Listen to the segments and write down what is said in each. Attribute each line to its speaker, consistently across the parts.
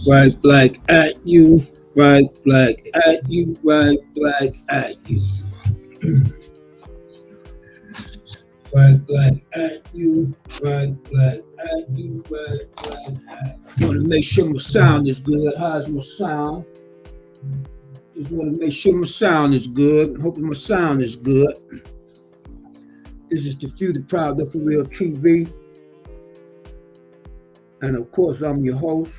Speaker 1: Right black at you, right black at you, right black at you. Right black at you, right black at you, right black at you. Want to make sure my sound is good. How's my sound? Just want to make sure my sound is good. Hoping my sound is good. This is the Few the Proud, the For Real TV. And of course, I'm your host,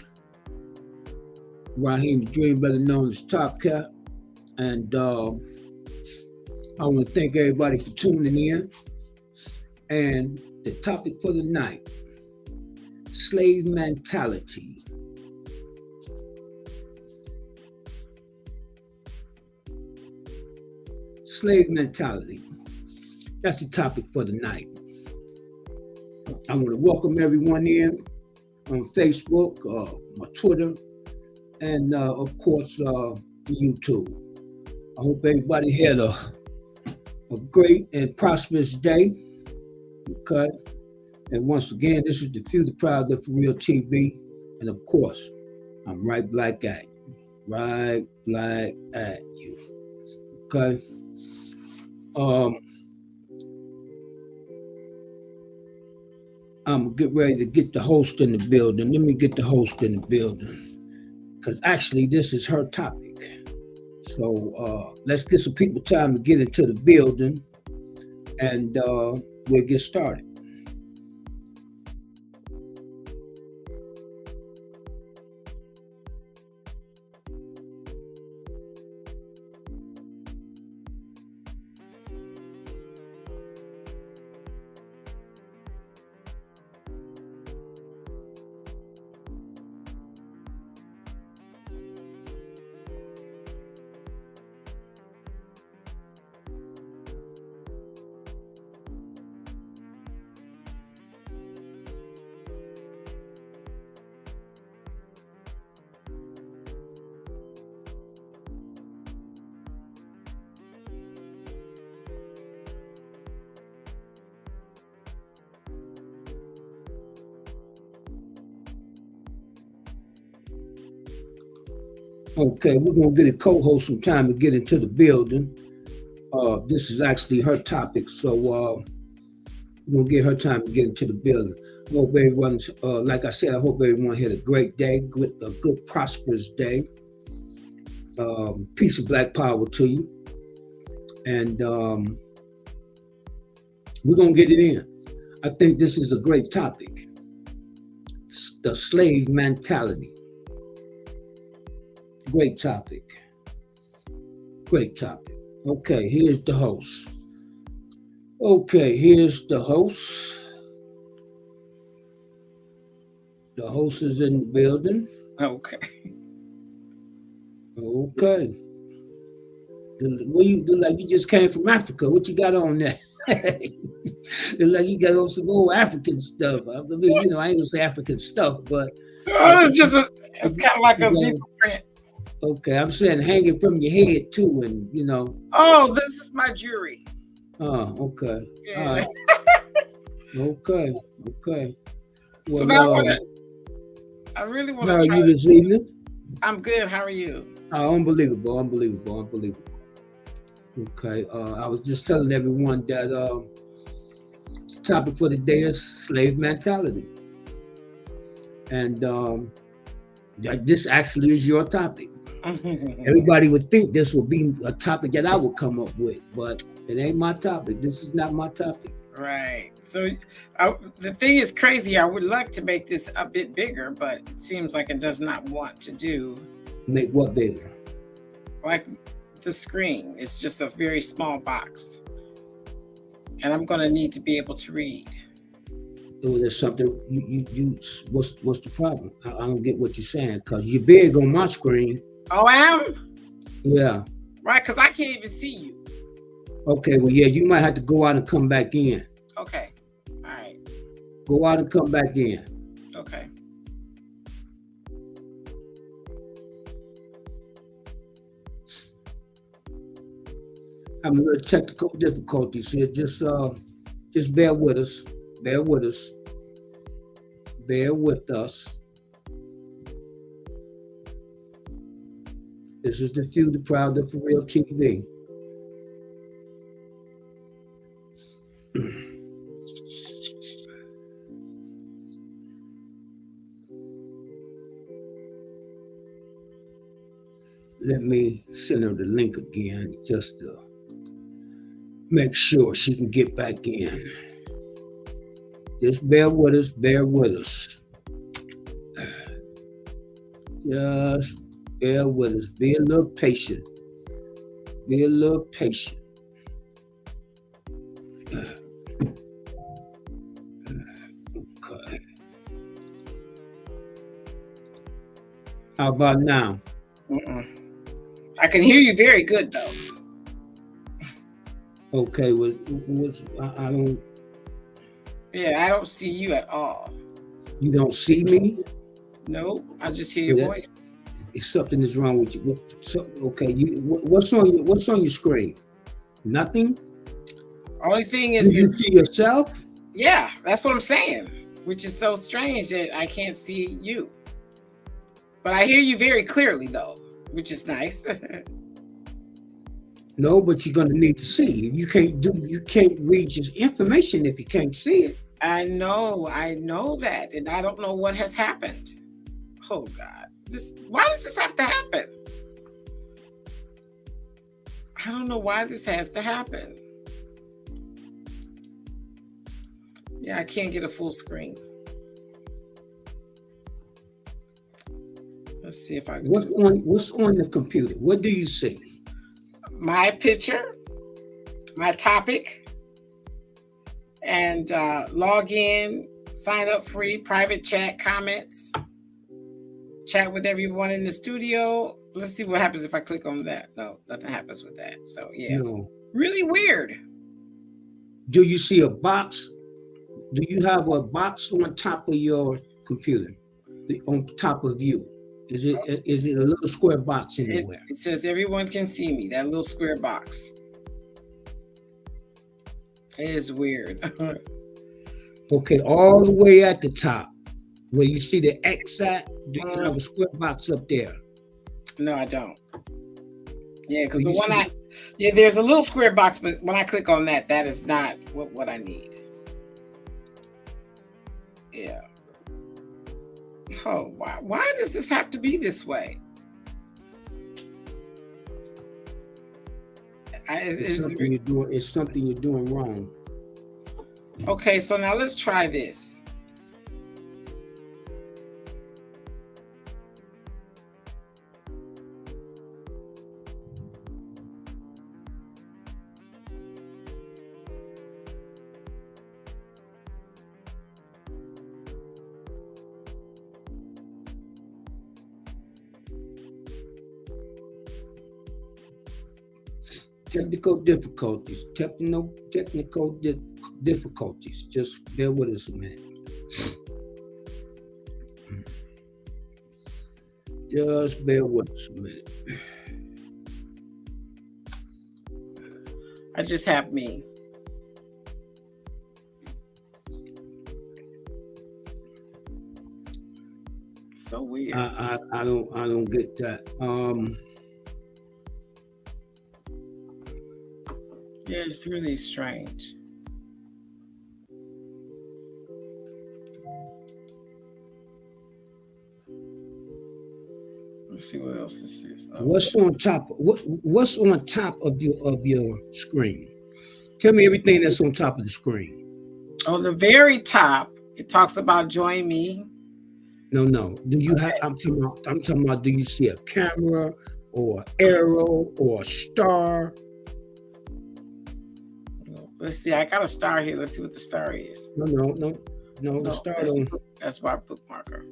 Speaker 1: Raheem the Dream, better known as Top Cat. And I want to thank everybody for tuning in. And the topic for the night, slave mentality. Slave mentality. That's the topic for the night. I want to welcome everyone in on Facebook, my Twitter, and of course, YouTube. I hope everybody had a great and prosperous day. Okay. And once again, this is the Few the Proud, the For Real TV. And of course, I'm right black at you. Right black at you. Okay. I'm gonna get ready to get the host in the building. Let me get the host in the building. Because actually, this is her topic. So let's get some people time to get into the building. And we'll get started. Okay, we're gonna get a co-host some time to get into the building. This is actually her topic, so we're gonna get her time to get into the building. I hope everyone's, like I said, I hope everyone had a great day, a good prosperous day. Peace of black power to you, and we're gonna get it in. I think this is a great topic. The slave mentality. Great topic. Great topic. Okay, here's the host. Okay, here's the host. The host is in the building.
Speaker 2: Okay.
Speaker 1: Okay. What you do like you just came from Africa? What you got on there? Like you got on some old African stuff. I mean, you know, I ain't gonna say African stuff, but
Speaker 2: it's kind of like a zebra print.
Speaker 1: Okay, I'm saying hanging from your head too, and you know.
Speaker 2: Oh, this is my jewelry.
Speaker 1: Oh, okay.
Speaker 2: Yeah.
Speaker 1: All right. Okay. Well,
Speaker 2: so now I really want to.
Speaker 1: How are you this evening?
Speaker 2: I'm good. How are you?
Speaker 1: Oh, unbelievable. Okay. I was just telling everyone that the topic for the day is slave mentality, and that this actually is your topic. Everybody would think this would be a topic that I would come up with, but it ain't my topic. This is not my topic.
Speaker 2: Right. So the thing is crazy. I would like to make this a bit bigger, but it seems like it does not want to do.
Speaker 1: Make what bigger?
Speaker 2: Like the screen. It's just a very small box. And I'm going to need to be able to read.
Speaker 1: So there's something, what's the problem? I don't get what you're saying, because you're big on my screen.
Speaker 2: Oh, I am?
Speaker 1: Yeah.
Speaker 2: Right, because I can't even see you.
Speaker 1: Okay, well, yeah, you might have to go out and come back in.
Speaker 2: Okay, all right.
Speaker 1: Go out and come back in.
Speaker 2: Okay.
Speaker 1: I'm having technical difficulties here. Just bear with us. Bear with us. This is the few, the proud, the For Real TV. Let me send her the link again just to make sure she can get back in. Just bear with us, bear with us. Just bear with us. Be a little patient. Be a little patient. Okay. How about now?
Speaker 2: I can hear you very good though.
Speaker 1: Okay, I don't.
Speaker 2: Yeah, I don't see you at all.
Speaker 1: You don't see me?
Speaker 2: No, I just hear your voice.
Speaker 1: Something is wrong with you. Okay, what's on your screen? Nothing.
Speaker 2: Only thing is,
Speaker 1: do you see yourself?
Speaker 2: Yeah, that's what I'm saying. Which is so strange that I can't see you. But I hear you very clearly though, which is nice.
Speaker 1: No, but you're gonna need to see. You can't read your information if you can't see it.
Speaker 2: I know that, and I don't know what has happened. Oh God, why does this have to happen? I don't know why this has to happen. Yeah, I can't get a full screen. Let's see if I can.
Speaker 1: What's on the computer? What do you see?
Speaker 2: My picture, my topic, and log in, sign up free, private chat, comments, chat with everyone in the studio. Let's see what happens if I click on that. No, nothing happens with that. So yeah, no. Really weird.
Speaker 1: Do you see a box? Do you have a box on top of your computer? On top of you? Is it a little square box anywhere?
Speaker 2: It says everyone can see me. That little square box. It is weird.
Speaker 1: Okay, all the way at the top, where you see the X at, do you have a square box up there?
Speaker 2: No, I don't. Yeah, because there's a little square box, but when I click on that, that is not what I need. Yeah. Oh, why does this have to be this way?
Speaker 1: It's something you're doing wrong.
Speaker 2: Okay, so now let's try this.
Speaker 1: Technical difficulties. Just bear with us a minute. Just bear with us a minute.
Speaker 2: I just have me. So weird.
Speaker 1: I don't get that.
Speaker 2: Yeah, it's really strange. Let's see what else this is.
Speaker 1: What's on top? What's on top of your screen? Tell me everything that's on top of the screen.
Speaker 2: On the very top, it talks about join me.
Speaker 1: No. Do you have? I'm talking about. Do you see a camera or an arrow or a star?
Speaker 2: Let's see. I got a star here. Let's see what the star is.
Speaker 1: No. The star don't.
Speaker 2: That's my bookmarker.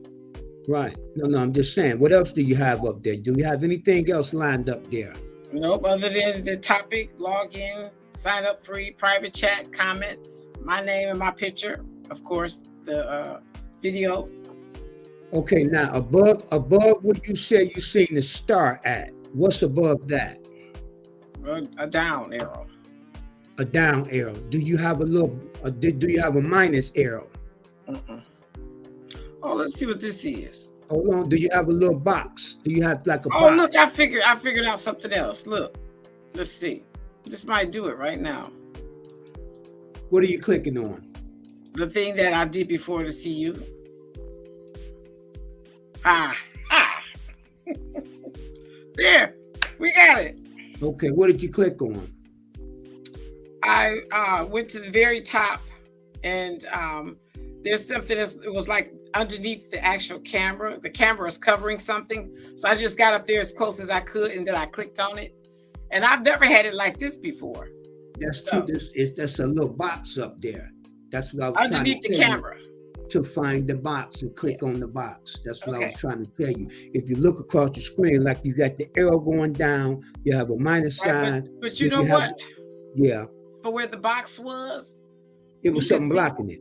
Speaker 1: Right. No. I'm just saying. What else do you have up there? Do you have anything else lined up there?
Speaker 2: Nope. Other than the topic, log in, sign up free, private chat, comments, my name and my picture, of course, the video.
Speaker 1: Okay. Now above what you say you seen the star at. What's above that?
Speaker 2: A down arrow.
Speaker 1: A down arrow. Do you have do you have a minus arrow?
Speaker 2: Oh, let's see what this is.
Speaker 1: Hold on. Do you have a little box? Do you have like a
Speaker 2: Oh,
Speaker 1: box?
Speaker 2: look, I figured out something else. Look, let's see. This might do it right now.
Speaker 1: What are you clicking on?
Speaker 2: The thing that I did before to see you. Ah. There, we got it.
Speaker 1: Okay, what did you click on?
Speaker 2: I went to the very top, and there's something it was like underneath the actual camera. The camera is covering something. So I just got up there as close as I could, and then I clicked on it. And I've never had it like this before.
Speaker 1: That's true. That's a little box up there. That's what I was
Speaker 2: underneath
Speaker 1: trying to
Speaker 2: the camera.
Speaker 1: To find the box and click on the box. That's what I was trying to tell you. If you look across the screen, like you got the arrow going down, you have a minus sign.
Speaker 2: But you know what?
Speaker 1: Yeah.
Speaker 2: For where the box was,
Speaker 1: it was something blocking it.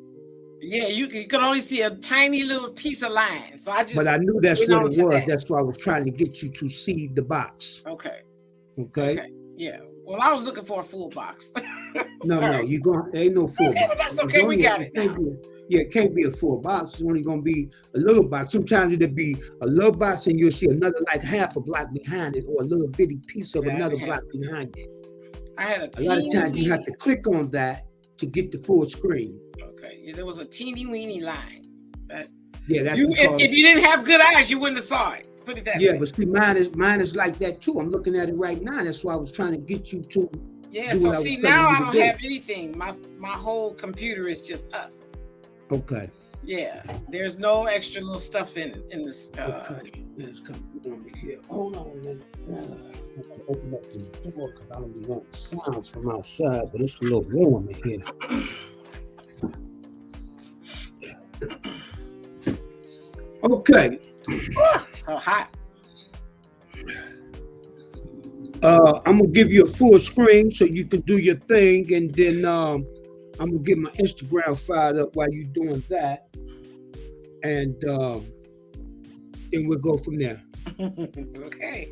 Speaker 2: Yeah, you could only see a tiny little piece of line. So I just.
Speaker 1: But I knew that's what it was. That's why I was trying to get you to see the box.
Speaker 2: Okay.
Speaker 3: Yeah. Well, I was looking for a full box.
Speaker 1: No, you going ain't no full box.
Speaker 3: But that's okay. We got it now.
Speaker 1: Yeah, it can't be a full box. It's only gonna be a little box. Sometimes it'll be a little box and you'll see another like half a block behind it, or a little bitty piece of another block behind it.
Speaker 3: I had
Speaker 1: a lot of times you have to click on that to get the full screen.
Speaker 3: Okay. Yeah, there was a teeny weeny line.
Speaker 1: Yeah, that's
Speaker 3: if you didn't have good eyes, you wouldn't have saw it. Put it that way.
Speaker 1: Yeah, but see, mine is like that too. I'm looking at it right now. That's why I was trying to get you to.
Speaker 3: Yeah. So see, now I don't have anything. My whole computer is just us.
Speaker 1: Okay.
Speaker 3: Yeah. There's no extra little stuff in this.
Speaker 1: Okay. It's coming on me here. Hold on a minute. I'm gonna open up this door because I don't want sounds from outside, but it's a little warm in here. Okay.
Speaker 3: So hot.
Speaker 1: I'm gonna give you a full screen so you can do your thing, and then I'm gonna get my Instagram fired up while you're doing that, and then we'll go from there.
Speaker 3: Okay.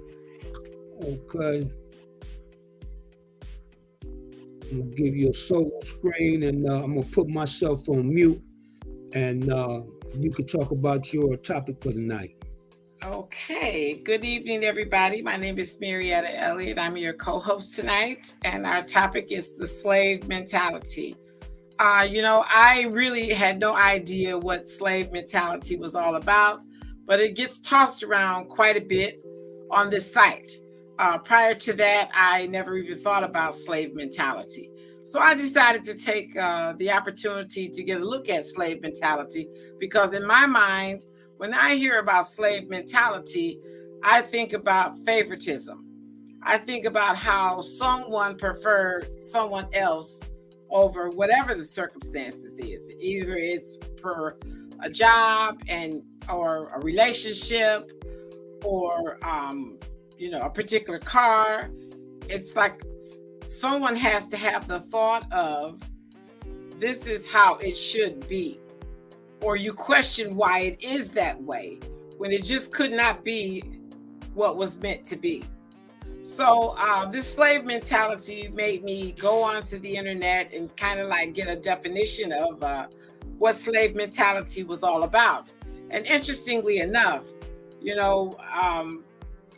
Speaker 1: Okay. I'm gonna give you a solo screen, and I'm gonna put myself on mute, and you can talk about your topic for the night.
Speaker 3: Okay. Good evening, everybody. My name is Marietta Elliott. I'm your co-host tonight, and our topic is the slave mentality. I really had no idea what slave mentality was all about, but it gets tossed around quite a bit on this site. Prior to that, I never even thought about slave mentality. So I decided to take the opportunity to get a look at slave mentality, because in my mind, when I hear about slave mentality, I think about favoritism. I think about how someone preferred someone else over whatever the circumstances is. Either it's for a job or a relationship, or a particular car. It's like someone has to have the thought of, this is how it should be. Or you question why it is that way when it just could not be what was meant to be. So this slave mentality made me go onto the internet and kind of like get a definition of what slave mentality was all about. And interestingly enough,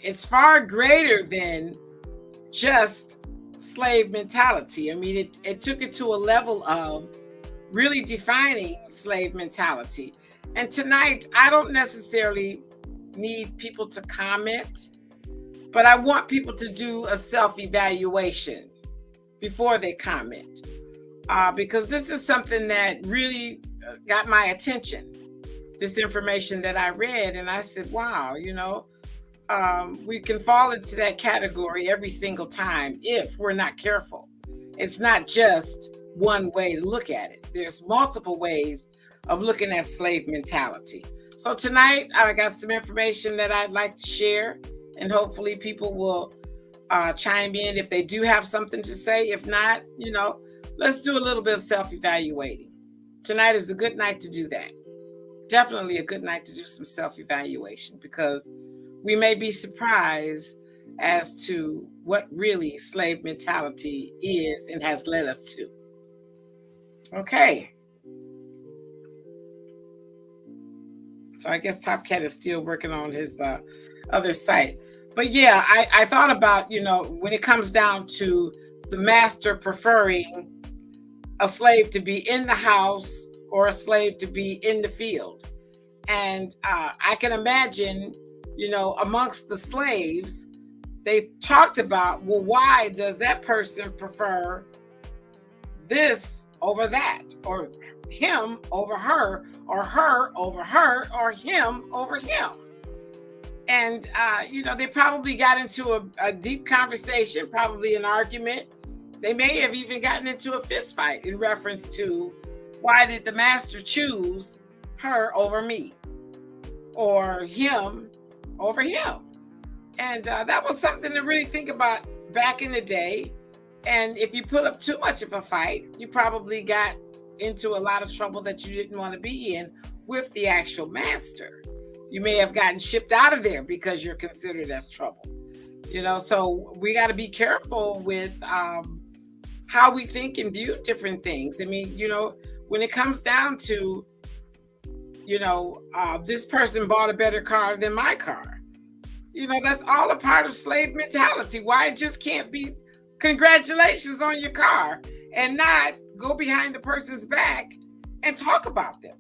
Speaker 3: it's far greater than just slave mentality. I mean, it took it to a level of really defining slave mentality. And tonight, I don't necessarily need people to comment, but I want people to do a self-evaluation before they comment, because this is something that really got my attention, this information that I read. And I said, wow, we can fall into that category every single time if we're not careful. It's not just one way to look at it. There's multiple ways of looking at slave mentality. So tonight, I got some information that I'd like to share, and hopefully people will chime in if they do have something to say. If not, let's do a little bit of self-evaluating. Tonight is a good night to do that. Definitely a good night to do some self-evaluation, because we may be surprised as to what really slave mentality is and has led us to. Okay.
Speaker 2: So I guess Top Cat is still working on his other site. But yeah, I thought about, when it comes down to the master preferring a slave to be in the house or a slave to be in the field. And I can imagine, amongst the slaves, they talked about, well, why does that person prefer this over that, or him over her, or her over her, or him over him? And, they probably got into a deep conversation, probably an argument. They may have even gotten into a fist fight in reference to, why did the master choose her over me, or him over him? And that was something to really think about back in the day. And if you put up too much of a fight, you probably got into a lot of trouble that you didn't want to be in with the actual master. You may have gotten shipped out of there because you're considered as trouble. So we got to be careful with how we think and view different things. I mean, when it comes down to, this person bought a better car than my car. That's all a part of slave mentality. Why it just can't be congratulations on your car and not go behind the person's back and talk about them.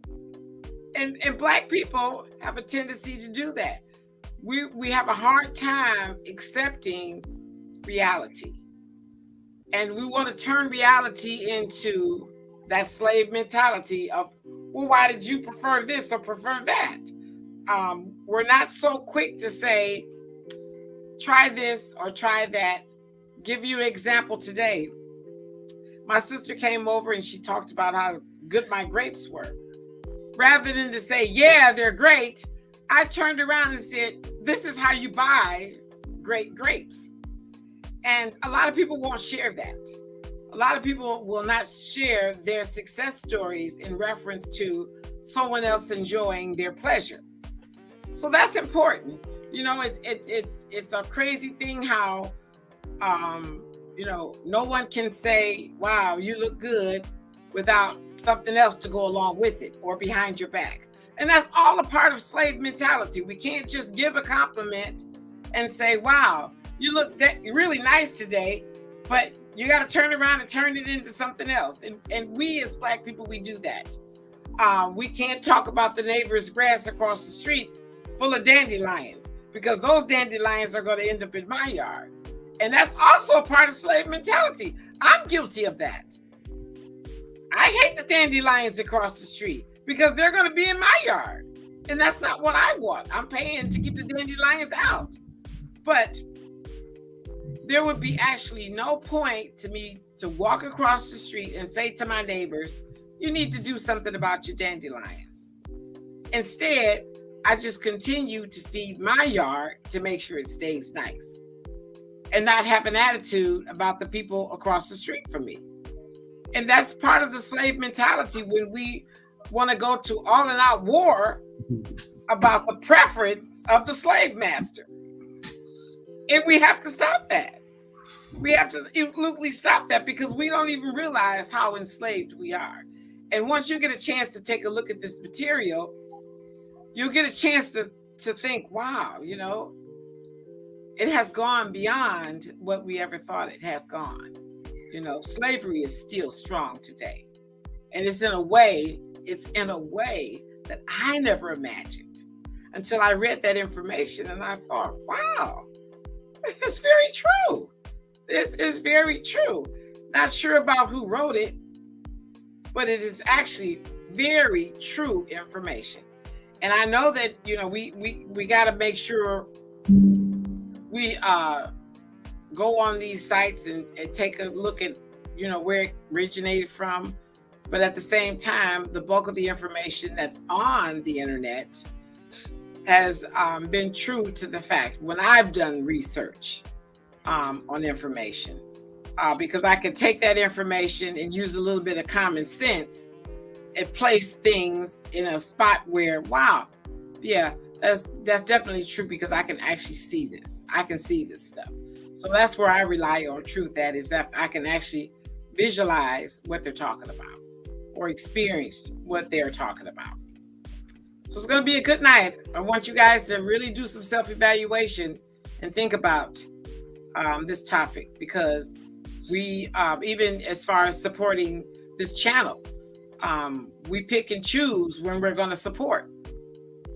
Speaker 2: And Black people have a tendency to do that. We have a hard time accepting reality. And we want to turn reality into that slave mentality of, well, why did you prefer this or prefer that? We're not so quick to say, try this or try that. Give you an example today. My sister came over and she talked about how good my grapes were. Rather than to say, yeah, they're great, I turned around and said, this is how you buy great grapes. And a lot of people won't share that. A lot of people will not share their success stories in reference to someone else enjoying their pleasure. So that's important. It's a crazy thing how, no one can say, wow, you look good without something else to go along with it or behind your back. And that's all a part of slave mentality. We can't just give a compliment and say, wow, you look really nice today, but you got to turn around and turn it into something else. And we as Black people, we do that. We can't talk about the neighbor's grass across the street full of dandelions, because those dandelions are going to end up in my yard. And that's also a part of slave mentality. I'm guilty of that. I hate the dandelions across the street because they're going to be in my yard. And that's not what I want. I'm paying to keep the dandelions out. But there would be actually no point to me to walk across the street and say to my neighbors, you need to do something about your dandelions. Instead, I just continue to feed my yard to make sure it stays nice and not have an attitude about the people across the street from me. And that's part of the slave mentality when we want to go to all-out war about the preference of the slave master. And we have to stop that. We have to absolutely stop that because we don't even realize how enslaved we are. And once you get a chance to take a look at this material, you'll get a chance to think, wow, it has gone beyond what we ever thought it has gone. Slavery is still strong today. And it's in a way that I never imagined until I read that information and I thought, wow, it's very true. This is very true. Not sure about who wrote it, but it is actually very true information. And I know that, we got to make sure we go on these sites and take a look at, where it originated from. But at the same time, the bulk of the information that's on the internet has been true to the fact when I've done research on information, because I can take that information and use a little bit of common sense and place things in a spot where, wow, yeah, that's definitely true because I can actually see this. I can see this stuff. So that's where I rely on truth. That is that I can actually visualize what they're talking about or experience what they're talking about. So it's going to be a good night. I want you guys to really do some self-evaluation and think about this topic, because we, even as far as supporting this channel, we pick and choose when we're going to support.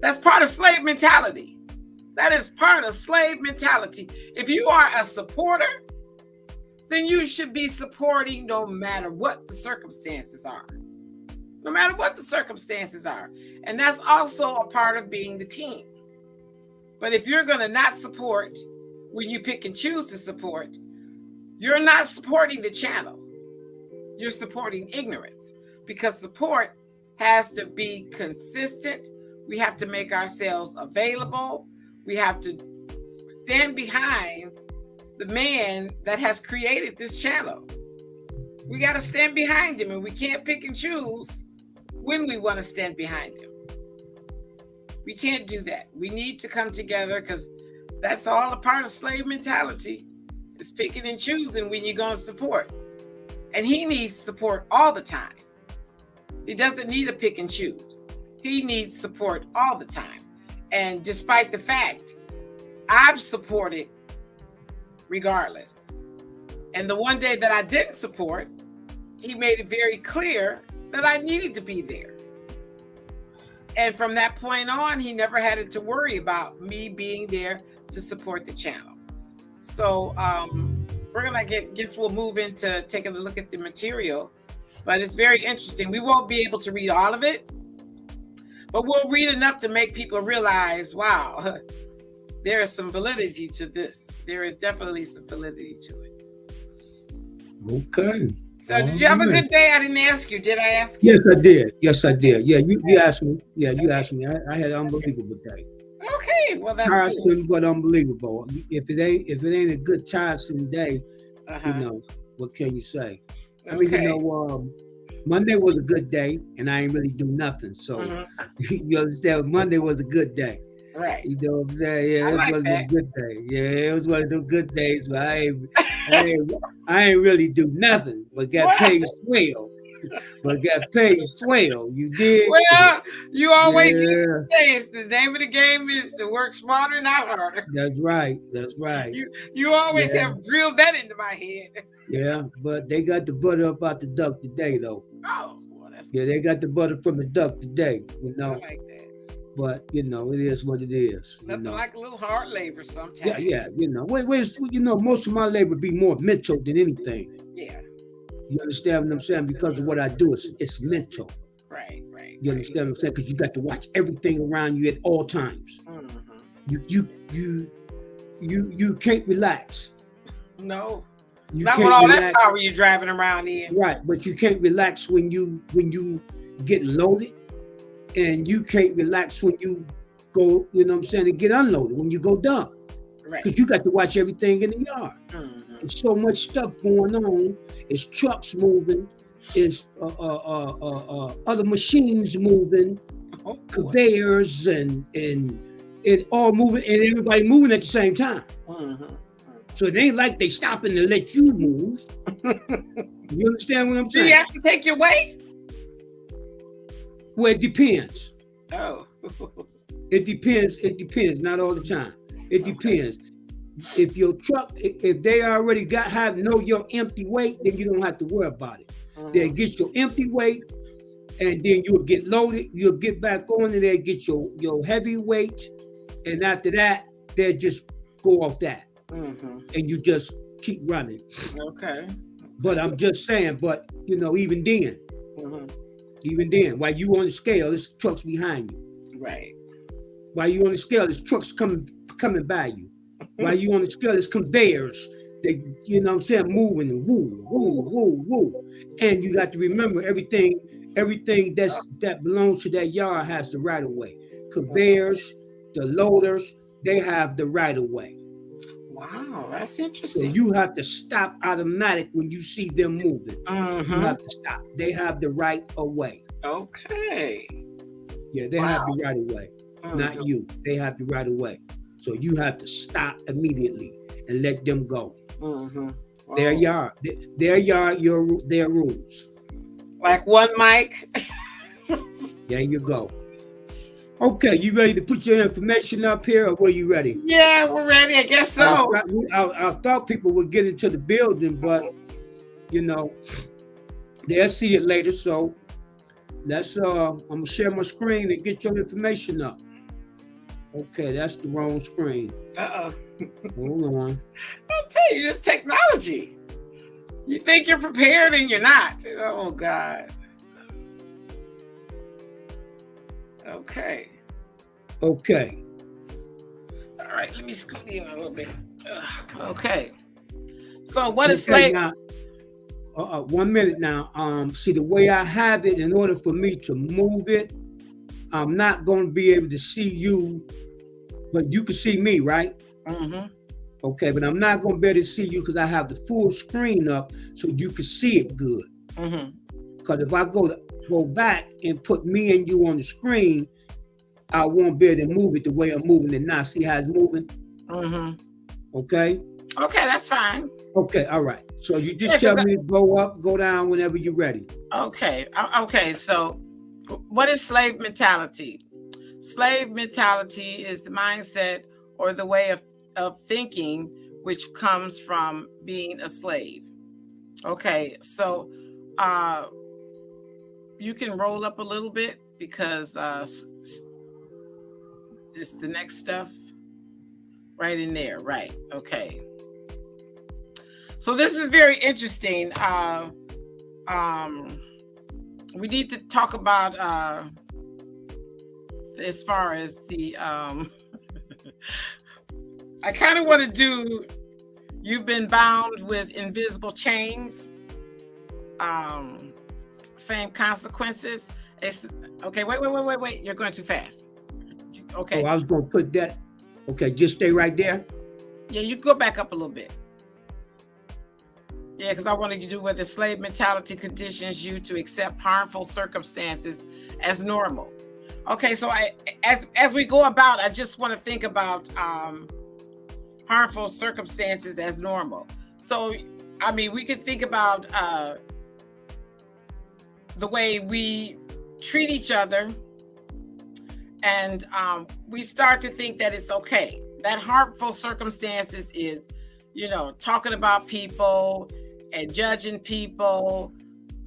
Speaker 2: That's part of slave mentality. That is part of slave mentality. If you are a supporter, then you should be supporting no matter what the circumstances are. No matter what the circumstances are. And that's also a part of being the team. But if you're going to not support when you pick and choose to support, you're not supporting the channel. You're supporting ignorance, because support has to be consistent. We have to make ourselves available. We have to stand behind the man that has created this channel. We got to stand behind him, and we can't pick and choose when we want to stand behind him. We can't do that. We need to come together, because that's all a part of slave mentality, is picking and choosing when you're going to support. And he needs support all the time. He doesn't need to pick and choose. He needs support all the time. And despite the fact, I've supported regardless. And the one day that I didn't support, he made it very clear that I needed to be there. And from that point on, he never had to worry about me being there to support the channel. So we're gonna guess we'll move into taking a look at the material, but it's very interesting. We won't be able to read all of it, but we'll read enough to make people realize, wow, there is some validity to this. There is definitely some validity to it.
Speaker 1: Okay.
Speaker 2: So did you have a good day? I didn't ask you. Did I ask
Speaker 1: you? Yes, I did. Yes, I did. Yeah, you asked me. Yeah, you asked me. I had an unbelievable day.
Speaker 2: Okay, well that's
Speaker 1: tiresome, but unbelievable. If it ain't a good tiresome day, you know, what can you say? I mean, you know, Monday was a good day, and I ain't really do nothing. So you understand? Monday was a good day.
Speaker 2: Right.
Speaker 1: You know what I'm saying? Yeah, it was a good day. Yeah, it was one of those good days where I ain't really do nothing, but got paid swell. But got paid swell. You did.
Speaker 2: Well, you always used to say it's the name of the game is to work smarter, not harder.
Speaker 1: That's right. That's right.
Speaker 2: You always have drilled that into my head.
Speaker 1: Yeah, but they got the butter up out the duck today, though.
Speaker 2: Oh, well, that's
Speaker 1: they got the butter from the duck today. You know.
Speaker 2: I like that.
Speaker 1: But you know, it is what it is.
Speaker 2: Nothing like a little hard labor sometimes.
Speaker 1: Yeah. You know, you know, most of my labor be more mental than anything.
Speaker 2: Yeah.
Speaker 1: You understand what I'm saying? Because of what I do, it's mental.
Speaker 2: Right.
Speaker 1: You understand what I'm saying? Because you got to watch everything around you at all times. You can't relax.
Speaker 2: No. Not with all that power you're driving around in.
Speaker 1: Right, but you can't relax when you get loaded, and you can't relax when you go, you know what I'm saying, and get unloaded, when you go dump.
Speaker 2: Right.
Speaker 1: Because you got to watch everything in the yard. There's so much stuff going on. It's trucks moving. It's other machines moving, conveyors and it all moving, and everybody moving at the same time. So it ain't like they stopping to let you move. You understand what I'm saying?
Speaker 2: Do you have to take your way?
Speaker 1: Well, it depends.
Speaker 2: Oh.
Speaker 1: It depends. Not all the time. It depends. If your truck, if they already know your empty weight, then you don't have to worry about it. They'll get your empty weight, and then you'll get loaded. You'll get back on, and they'll get your heavy weight, and after that, they'll just go off that, and you just keep running.
Speaker 2: Okay.
Speaker 1: But I'm just saying, but you know, even then, while you on the scale, there's trucks behind you.
Speaker 2: Right.
Speaker 1: While you on the scale, there's trucks coming by you. While you on the scale, there's conveyors. They, you know what I'm saying, moving and woo. And you got to remember everything that belongs to that yard has the right of way. Conveyors, the loaders, they have the right of way.
Speaker 2: Wow, that's interesting.
Speaker 1: So you have to stop automatic when you see them moving. You have to stop. They have the right of way.
Speaker 2: Okay.
Speaker 1: Yeah, they have the right of way. Not you. They have the right of way. So you have to stop immediately and let them go. Their yard, their rules.
Speaker 2: Like one mic.
Speaker 1: There you go. Okay, you ready to put your information up here, or were you ready?
Speaker 2: Yeah, we're ready. I guess so.
Speaker 1: I thought people would get into the building, but you know, they'll see it later. So let's I'm gonna share my screen and get your information up. Okay, that's the wrong screen.
Speaker 2: Uh-oh.
Speaker 1: Hold on.
Speaker 2: I'll tell you, this technology. You think you're prepared and you're not. Oh God. Okay.
Speaker 1: Okay.
Speaker 2: All right, let me scoot in a little bit. Okay. So what is slave?
Speaker 1: Now, 1 minute now. See, the way I have it, in order for me to move it, I'm not going to be able to see you, but you can see me, right?
Speaker 2: Mm-hmm.
Speaker 1: Okay, but I'm not going to be able to see you because I have the full screen up so you can see it good.
Speaker 2: Mm-hmm.
Speaker 1: Because if I go back and put me and you on the screen, I won't be able to move it the way I'm moving it now. See how it's moving?
Speaker 2: Mm-hmm.
Speaker 1: Okay?
Speaker 2: Okay, that's fine.
Speaker 1: Okay, all right. So you just tell me to go up, go down whenever you're ready.
Speaker 2: Okay. Okay, so what is slave mentality? Slave mentality is the mindset or the way of thinking which comes from being a slave. Okay, so you can roll up a little bit because it's the next stuff right in there, right? Okay. So this is very interesting. We need to talk about as far as the I kind of want to do you've been bound with invisible chains. Same consequences. It's okay, wait. You're going too fast. Okay.
Speaker 1: Oh, I was going to put that. Okay, just stay right there.
Speaker 2: Yeah, you go back up a little bit. Yeah, because I wanted to do where the slave mentality conditions you to accept harmful circumstances as normal. Okay, so as we go about, I just want to think about harmful circumstances as normal. So, I mean, we could think about the way we treat each other, and we start to think that it's okay. That harmful circumstances is, talking about people and judging people,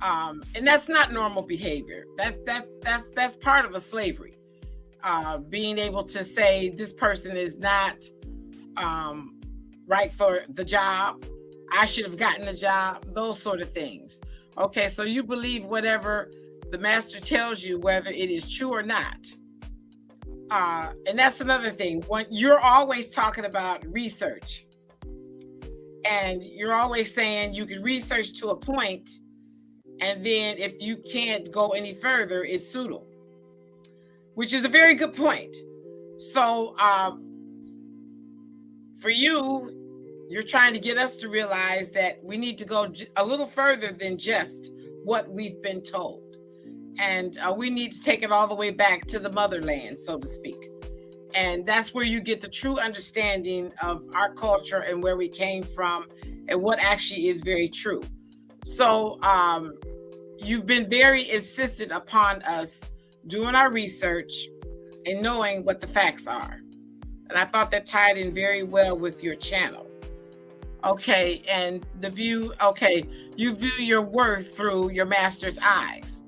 Speaker 2: and that's not normal behavior. That's part of a slavery. Being able to say this person is not right for the job. I should have gotten the job. Those sort of things. Okay, so you believe whatever the master tells you, whether it is true or not. And that's another thing. When you're always talking about research, and you're always saying you can research to a point, and then if you can't go any further, it's pseudo, which is a very good point. So for you're trying to get us to realize that we need to go a little further than just what we've been told. And we need to take it all the way back to the motherland, so to speak. And that's where you get the true understanding of our culture and where we came from and what actually is very true. So you've been very insistent upon us doing our research and knowing what the facts are. And I thought that tied in very well with your channel. Okay, and you view your worth through your master's eyes.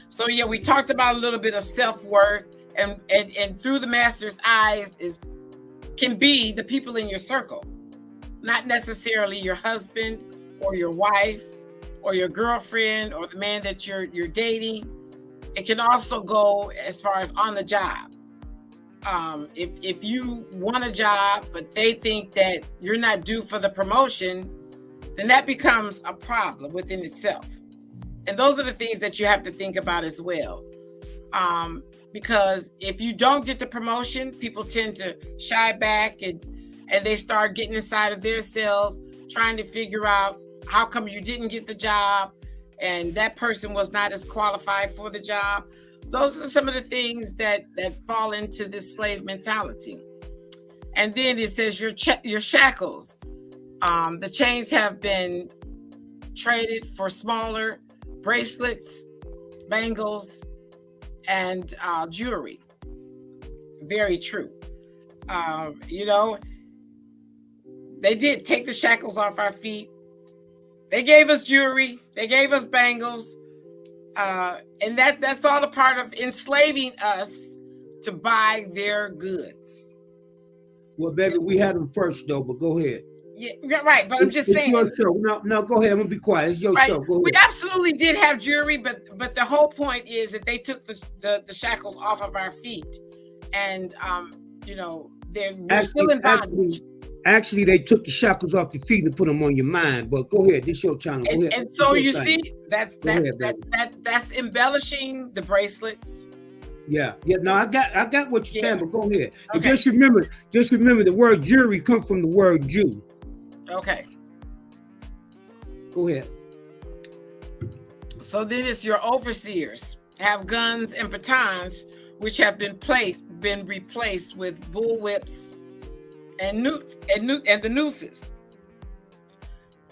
Speaker 2: So yeah, we talked about a little bit of self-worth, and through the master's eyes can be the people in your circle, not necessarily your husband or your wife or your girlfriend or the man that you're dating. It can also go as far as on the job. If you want a job, but they think that you're not due for the promotion, then that becomes a problem within itself. And those are the things that you have to think about as well. Because if you don't get the promotion, people tend to shy back and they start getting inside of their selves, trying to figure out how come you didn't get the job and that person was not as qualified for the job. Those are some of the things that fall into this slave mentality. And then it says your shackles. The chains have been traded for smaller bracelets, bangles, and jewelry. Very true. You know, they did take the shackles off our feet. They gave us jewelry. They gave us bangles. And that's all a part of enslaving us to buy their goods.
Speaker 1: Well, baby, we had them first, though, but go ahead.
Speaker 2: Yeah, right. But I'm just saying.
Speaker 1: It's your show. No, go ahead. I'm going to be quiet. It's your show. Go ahead.
Speaker 2: We absolutely did have jewelry, but the whole point is that they took the shackles off of our feet. And, you know, we're still in bondage.
Speaker 1: Actually, they took the shackles off your feet and put them on your mind. But go ahead. This is your channel. Go ahead.
Speaker 2: And so you see, that's embellishing the bracelets.
Speaker 1: Yeah. No, I got what you're saying, but go ahead. Okay. And just remember the word jewelry comes from the word Jew.
Speaker 2: Okay.
Speaker 1: Go ahead.
Speaker 2: So then it's your overseers have guns and batons, which have been replaced with bullwhips and the nooses.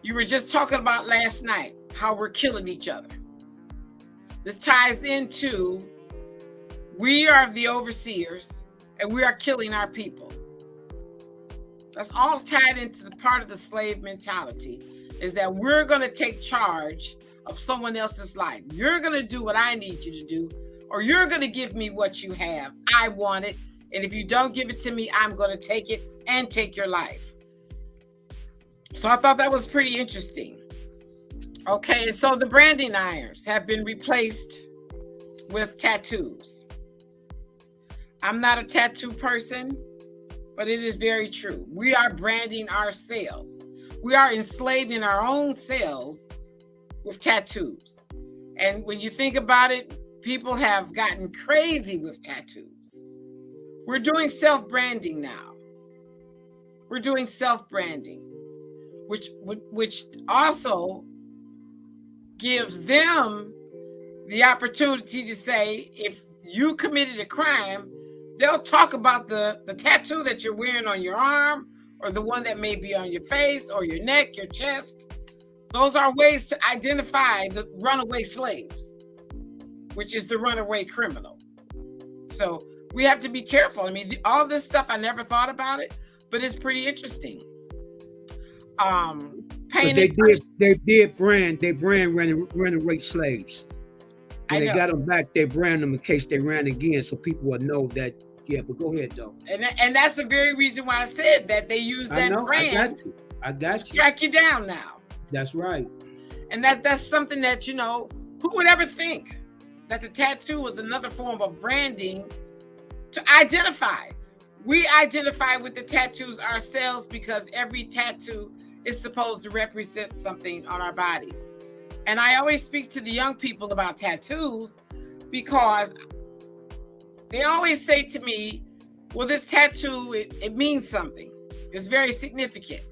Speaker 2: You were just talking about last night how we're killing each other. This ties into we are the overseers and we are killing our people. That's all tied into the part of the slave mentality, is that we're going to take charge of someone else's life. You're going to do what I need you to do, or you're going to give me what you have. I want it. And if you don't give it to me, I'm going to take it and take your life. So I thought that was pretty interesting. Okay, so the branding irons have been replaced with tattoos. I'm not a tattoo person, but it is very true. We are branding ourselves. We are enslaving our own selves with tattoos. And when you think about it, people have gotten crazy with tattoos. We're doing self-branding now. We're doing self-branding, which also gives them the opportunity to say, if you committed a crime, they'll talk about the tattoo that you're wearing on your arm, or the one that may be on your face or your neck, your chest. Those are ways to identify the runaway slaves, which is the runaway criminal. So we have to be careful. I mean, all this stuff, I never thought about it, but it's pretty interesting.
Speaker 1: They did brand runaway slaves. When they got them back, they brand them in case they ran again, so people will know that. Yeah, but go ahead though.
Speaker 2: And that's the very reason why I said that they use that brand.
Speaker 1: I got you.
Speaker 2: To track you down now.
Speaker 1: That's right.
Speaker 2: And that's something that, you know, who would ever think that the tattoo was another form of branding to identify? We identify with the tattoos ourselves because every tattoo is supposed to represent something on our bodies. And I always speak to the young people about tattoos because they always say to me, well, this tattoo, it means something. It's very significant.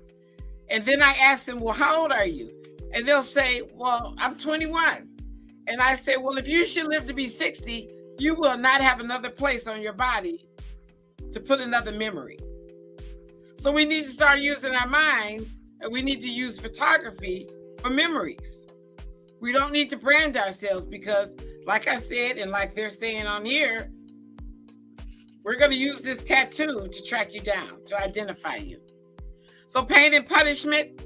Speaker 2: And then I ask them, well, how old are you? And they'll say, well, I'm 21. And I say, well, if you should live to be 60, you will not have another place on your body to put another memory. So we need to start using our minds, and we need to use photography for memories. We don't need to brand ourselves because, like I said, and like they're saying on here, we're going to use this tattoo to track you down, to identify you. So pain and punishment,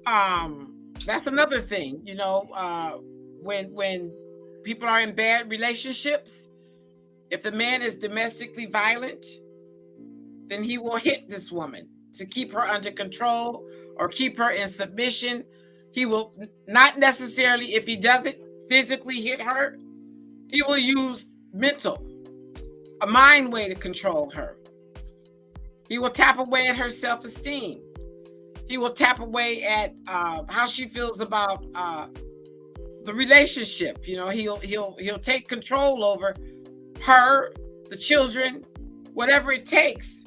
Speaker 2: that's another thing. You know, when people are in bad relationships, if the man is domestically violent, then he will hit this woman to keep her under control or keep her in submission. He will not necessarily, if he doesn't physically hit her, he will use a mind way to control her. He will tap away at her self-esteem. He will tap away at how she feels about the relationship. You know, he'll take control over her, the children, whatever it takes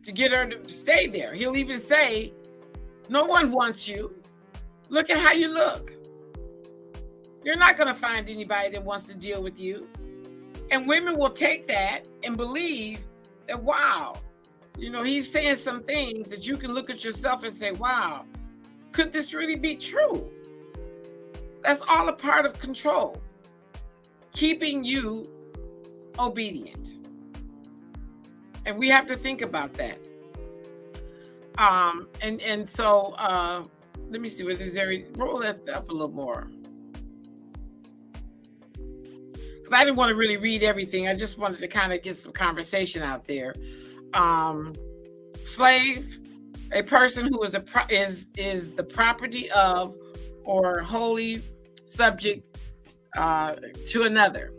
Speaker 2: to get her to stay there. He'll even say, no one wants you. Look at how you look. You're not going to find anybody that wants to deal with you. And women will take that and believe that, wow, you know, he's saying some things that you can look at yourself and say, wow, could this really be true? That's all a part of control. keeping you obedient. And we have to think about that. So let me see what is there. Roll that up a little more. Because I didn't want to really read everything. I just wanted to kind of get some conversation out there. Slave, a person who is is the property of or wholly subject to another,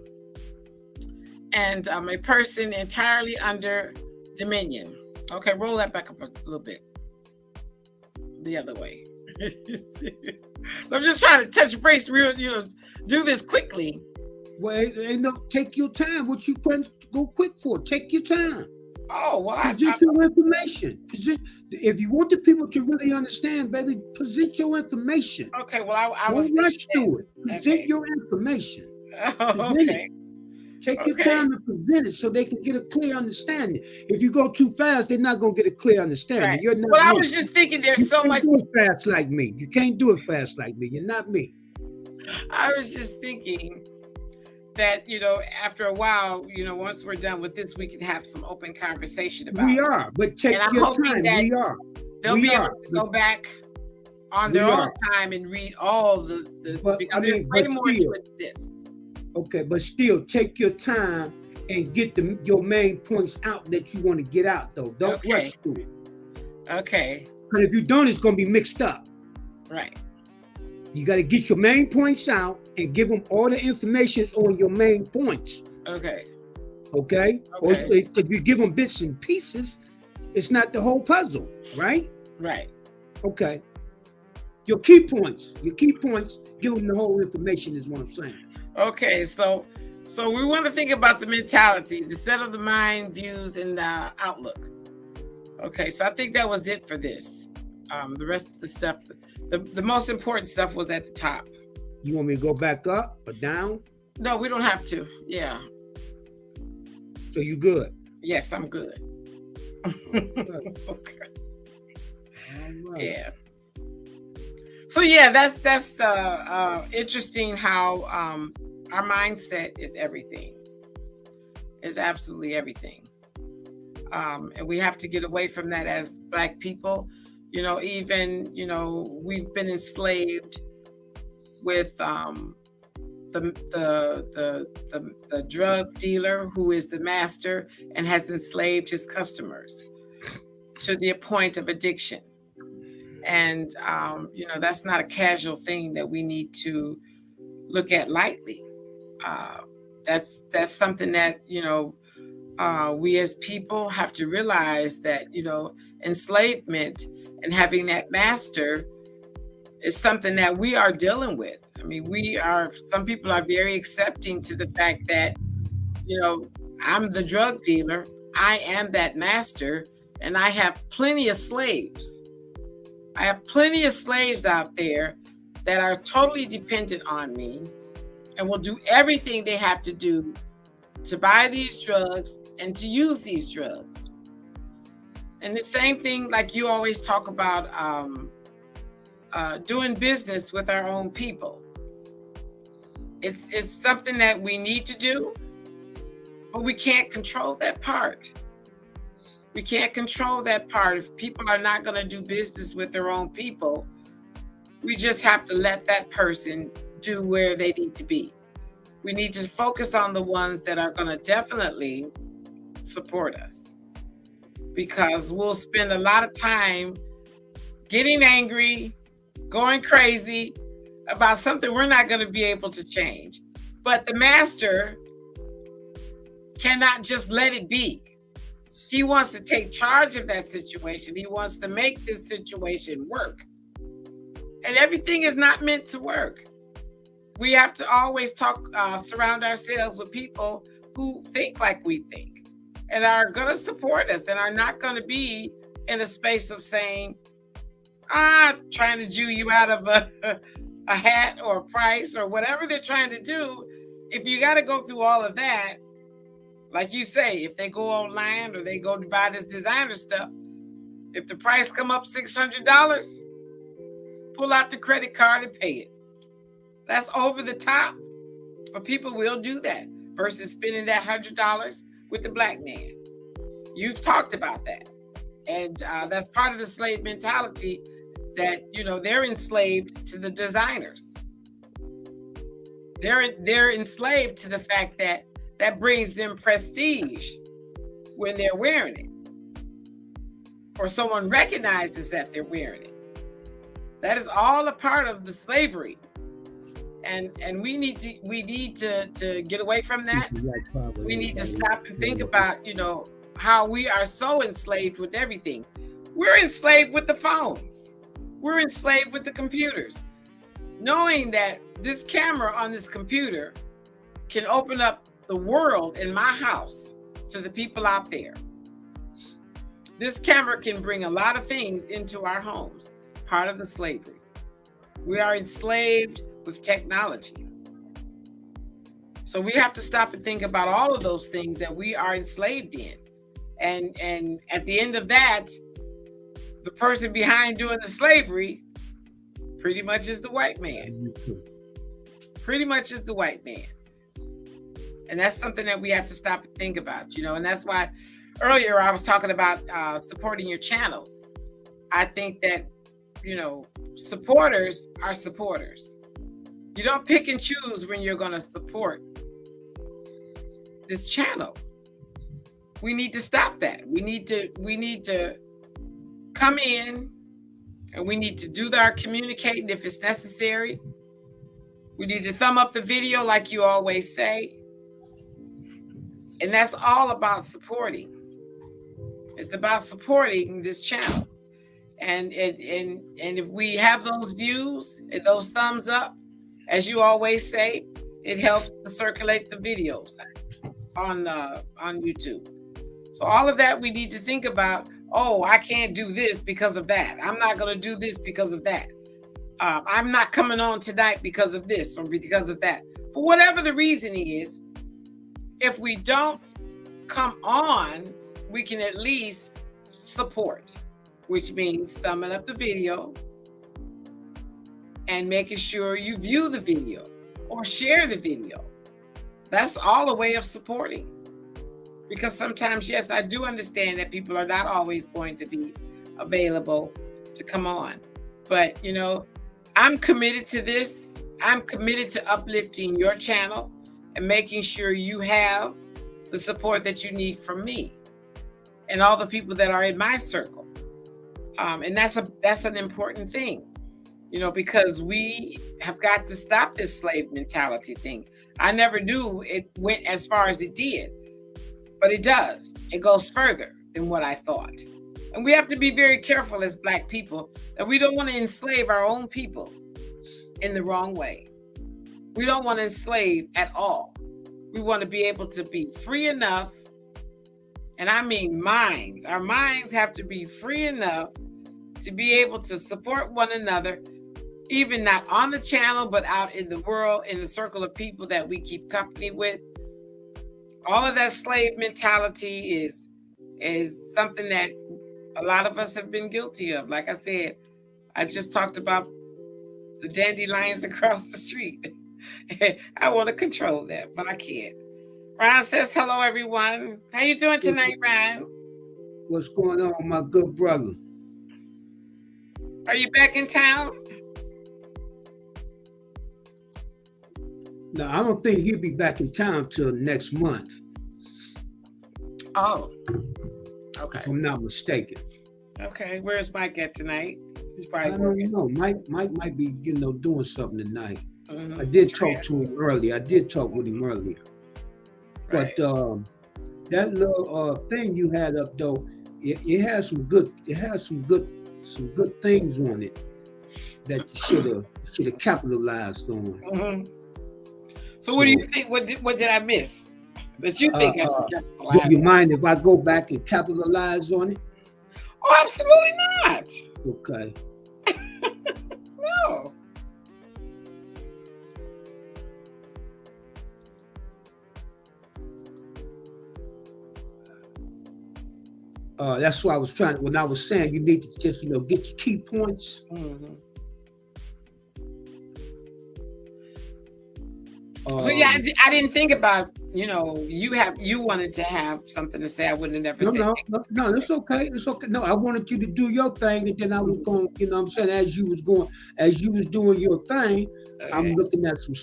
Speaker 2: and a person entirely under dominion. Okay, roll that back up a little bit, the other way. I'm just trying to touch base, do this quickly.
Speaker 1: Well, ain't no, take your time. What you trying to go quick for? Take your time.
Speaker 2: Oh, well,
Speaker 1: present your information. If you want the people to really understand, baby, present your information.
Speaker 2: Okay, well, I was
Speaker 1: don't rush through it. Present your information.
Speaker 2: Okay.
Speaker 1: Take your time to present it so they can get a clear understanding. If you go too fast, they're not going to get a clear understanding.
Speaker 2: Right.
Speaker 1: You're not.
Speaker 2: Well, I was just thinking there's so much.
Speaker 1: You can't do it fast like me. You can't do it fast like me. You're not me.
Speaker 2: I was just thinking that, after a while, once we're done with this, we can have some open conversation about it.
Speaker 1: We are, but take your time. We are.
Speaker 2: They'll be able to go back on their own time and read all the because there's way more to it than this.
Speaker 1: Okay, but still take your time and get your main points out that you want to get out, though. Don't rush through it.
Speaker 2: Okay.
Speaker 1: Because if you don't, it's going to be mixed up.
Speaker 2: Right.
Speaker 1: You got to get your main points out and give them all the information on your main points.
Speaker 2: Okay.
Speaker 1: Okay? Or if you give them bits and pieces, it's not the whole puzzle, right?
Speaker 2: Right.
Speaker 1: Okay. Your key points, give them the whole information is what I'm saying.
Speaker 2: Okay, so we want to think about the mentality, the set of the mind, views, and the outlook. Okay, so I think that was it for this. The rest of the stuff, the most important stuff was at the top.
Speaker 1: You want me to go back up or down?
Speaker 2: No, we don't have to. Yeah.
Speaker 1: So you good?
Speaker 2: Yes, I'm good.
Speaker 1: Good.
Speaker 2: Okay.
Speaker 1: All right.
Speaker 2: Yeah. So yeah, that's interesting how our mindset is everything. Is absolutely everything. And we have to get away from that as Black people. Even we've been enslaved with the drug dealer who is the master and has enslaved his customers to the point of addiction. And, that's not a casual thing that we need to look at lightly. That's something that, we as people have to realize that, enslavement and having that master is something that we are dealing with. I mean, some people are very accepting to the fact that, I'm the drug dealer, I am that master, and I have plenty of slaves. I have plenty of slaves out there that are totally dependent on me and will do everything they have to do to buy these drugs and to use these drugs. And the same thing, like you always talk about, doing business with our own people. It's something that we need to do, but we can't control that part. We can't control that part. If people are not going to do business with their own people, we just have to let that person do where they need to be. We need to focus on the ones that are going to definitely support us, because we'll spend a lot of time getting angry, going crazy about something we're not going to be able to change. But the master cannot just let it be. He wants to take charge of that situation. He wants to make this situation work. And everything is not meant to work. We have to always surround ourselves with people who think like we think and are going to support us and are not going to be in a space of saying, trying to Jew you out of a hat or a price or whatever they're trying to do. If you got to go through all of that, like you say, if they go online or they go to buy this designer stuff, if the price come up $600, pull out the credit card and pay it. That's over the top. But people will do that versus spending that $100 with the black man. You've talked about that. And that's part of the slave mentality that, you know, they're enslaved to the designers. They're enslaved to the fact that that brings them prestige when they're wearing it, or someone recognizes that they're wearing it. That is all a part of the slavery, and we need to get away from that. We need to stop and think about, you know, how we are so enslaved with everything. We're enslaved with the phones. We're enslaved with the computers, knowing that this camera on this computer can open up the world in my house to the people out there. This camera can bring a lot of things into our homes, part of the slavery. We are enslaved with technology. So we have to stop and think about all of those things that we are enslaved in. And at the end of that, the person behind doing the slavery pretty much is the white man. Pretty much is the white man. And that's something that we have to stop and think about, you know, and that's why earlier I was talking about supporting your channel. I think that, you know, supporters are supporters. You don't pick and choose when you're going to support this channel. We need to stop that. We need to come in and we need to do our communicating if it's necessary. We need to thumb up the video like you always say. And that's all about supporting. It's about supporting this channel. And if we have those views and those thumbs up, as you always say, it helps to circulate the videos on YouTube. So all of that we need to think about. Oh, I can't do this because of that. I'm not going to do this because of that. I'm not coming on tonight because of this or because of that. For whatever the reason is, if we don't come on, we can at least support, which means thumbing up the video and making sure you view the video or share the video. That's all a way of supporting. Because sometimes, yes, I do understand that people are not always going to be available to come on. But, you know, I'm committed to this. I'm committed to uplifting your channel and making sure you have the support that you need from me and all the people that are in my circle. And that's an important thing, you know, because we have got to stop this slave mentality thing. I never knew it went as far as it did, but it does. It goes further than what I thought. And we have to be very careful as Black people that we don't want to enslave our own people in the wrong way. We don't want to enslave at all. We want to be able to be free enough, and I mean minds. Our minds have to be free enough to be able to support one another, even not on the channel, but out in the world, in the circle of people that we keep company with. All of that slave mentality is something that a lot of us have been guilty of. Like I said, I just talked about the dandelions across the street. I want to control that, but I can't. Ron says, hello, everyone. How you doing tonight, Ron?
Speaker 1: What's going on, my good brother?
Speaker 2: Are you back in town?
Speaker 1: No, I don't think he'll be back in town till next month.
Speaker 2: Oh, okay.
Speaker 1: If I'm not mistaken.
Speaker 2: Okay, where's Mike at tonight? He's probably
Speaker 1: I
Speaker 2: working.
Speaker 1: don't know. Mike might be, doing something tonight.
Speaker 2: Mm-hmm.
Speaker 1: I did talk to him earlier. I did talk with him earlier.
Speaker 2: Right.
Speaker 1: But that little thing you had up though, it has some good things on it that you should have capitalized on.
Speaker 2: Mm-hmm. So what do you think? What did I miss that you think I should capitalize?
Speaker 1: Do you mind if I go back and capitalize on it?
Speaker 2: Oh, absolutely not.
Speaker 1: Okay.
Speaker 2: No.
Speaker 1: That's why I was trying. When I was saying you need to just get your key points.
Speaker 2: Mm-hmm. So yeah, I didn't think about, you wanted to have something to say. I wouldn't have never said.
Speaker 1: No, it's okay. It's okay. No, I wanted you to do your thing, and then I was going, I'm saying, as you was doing your thing, okay. I'm looking at some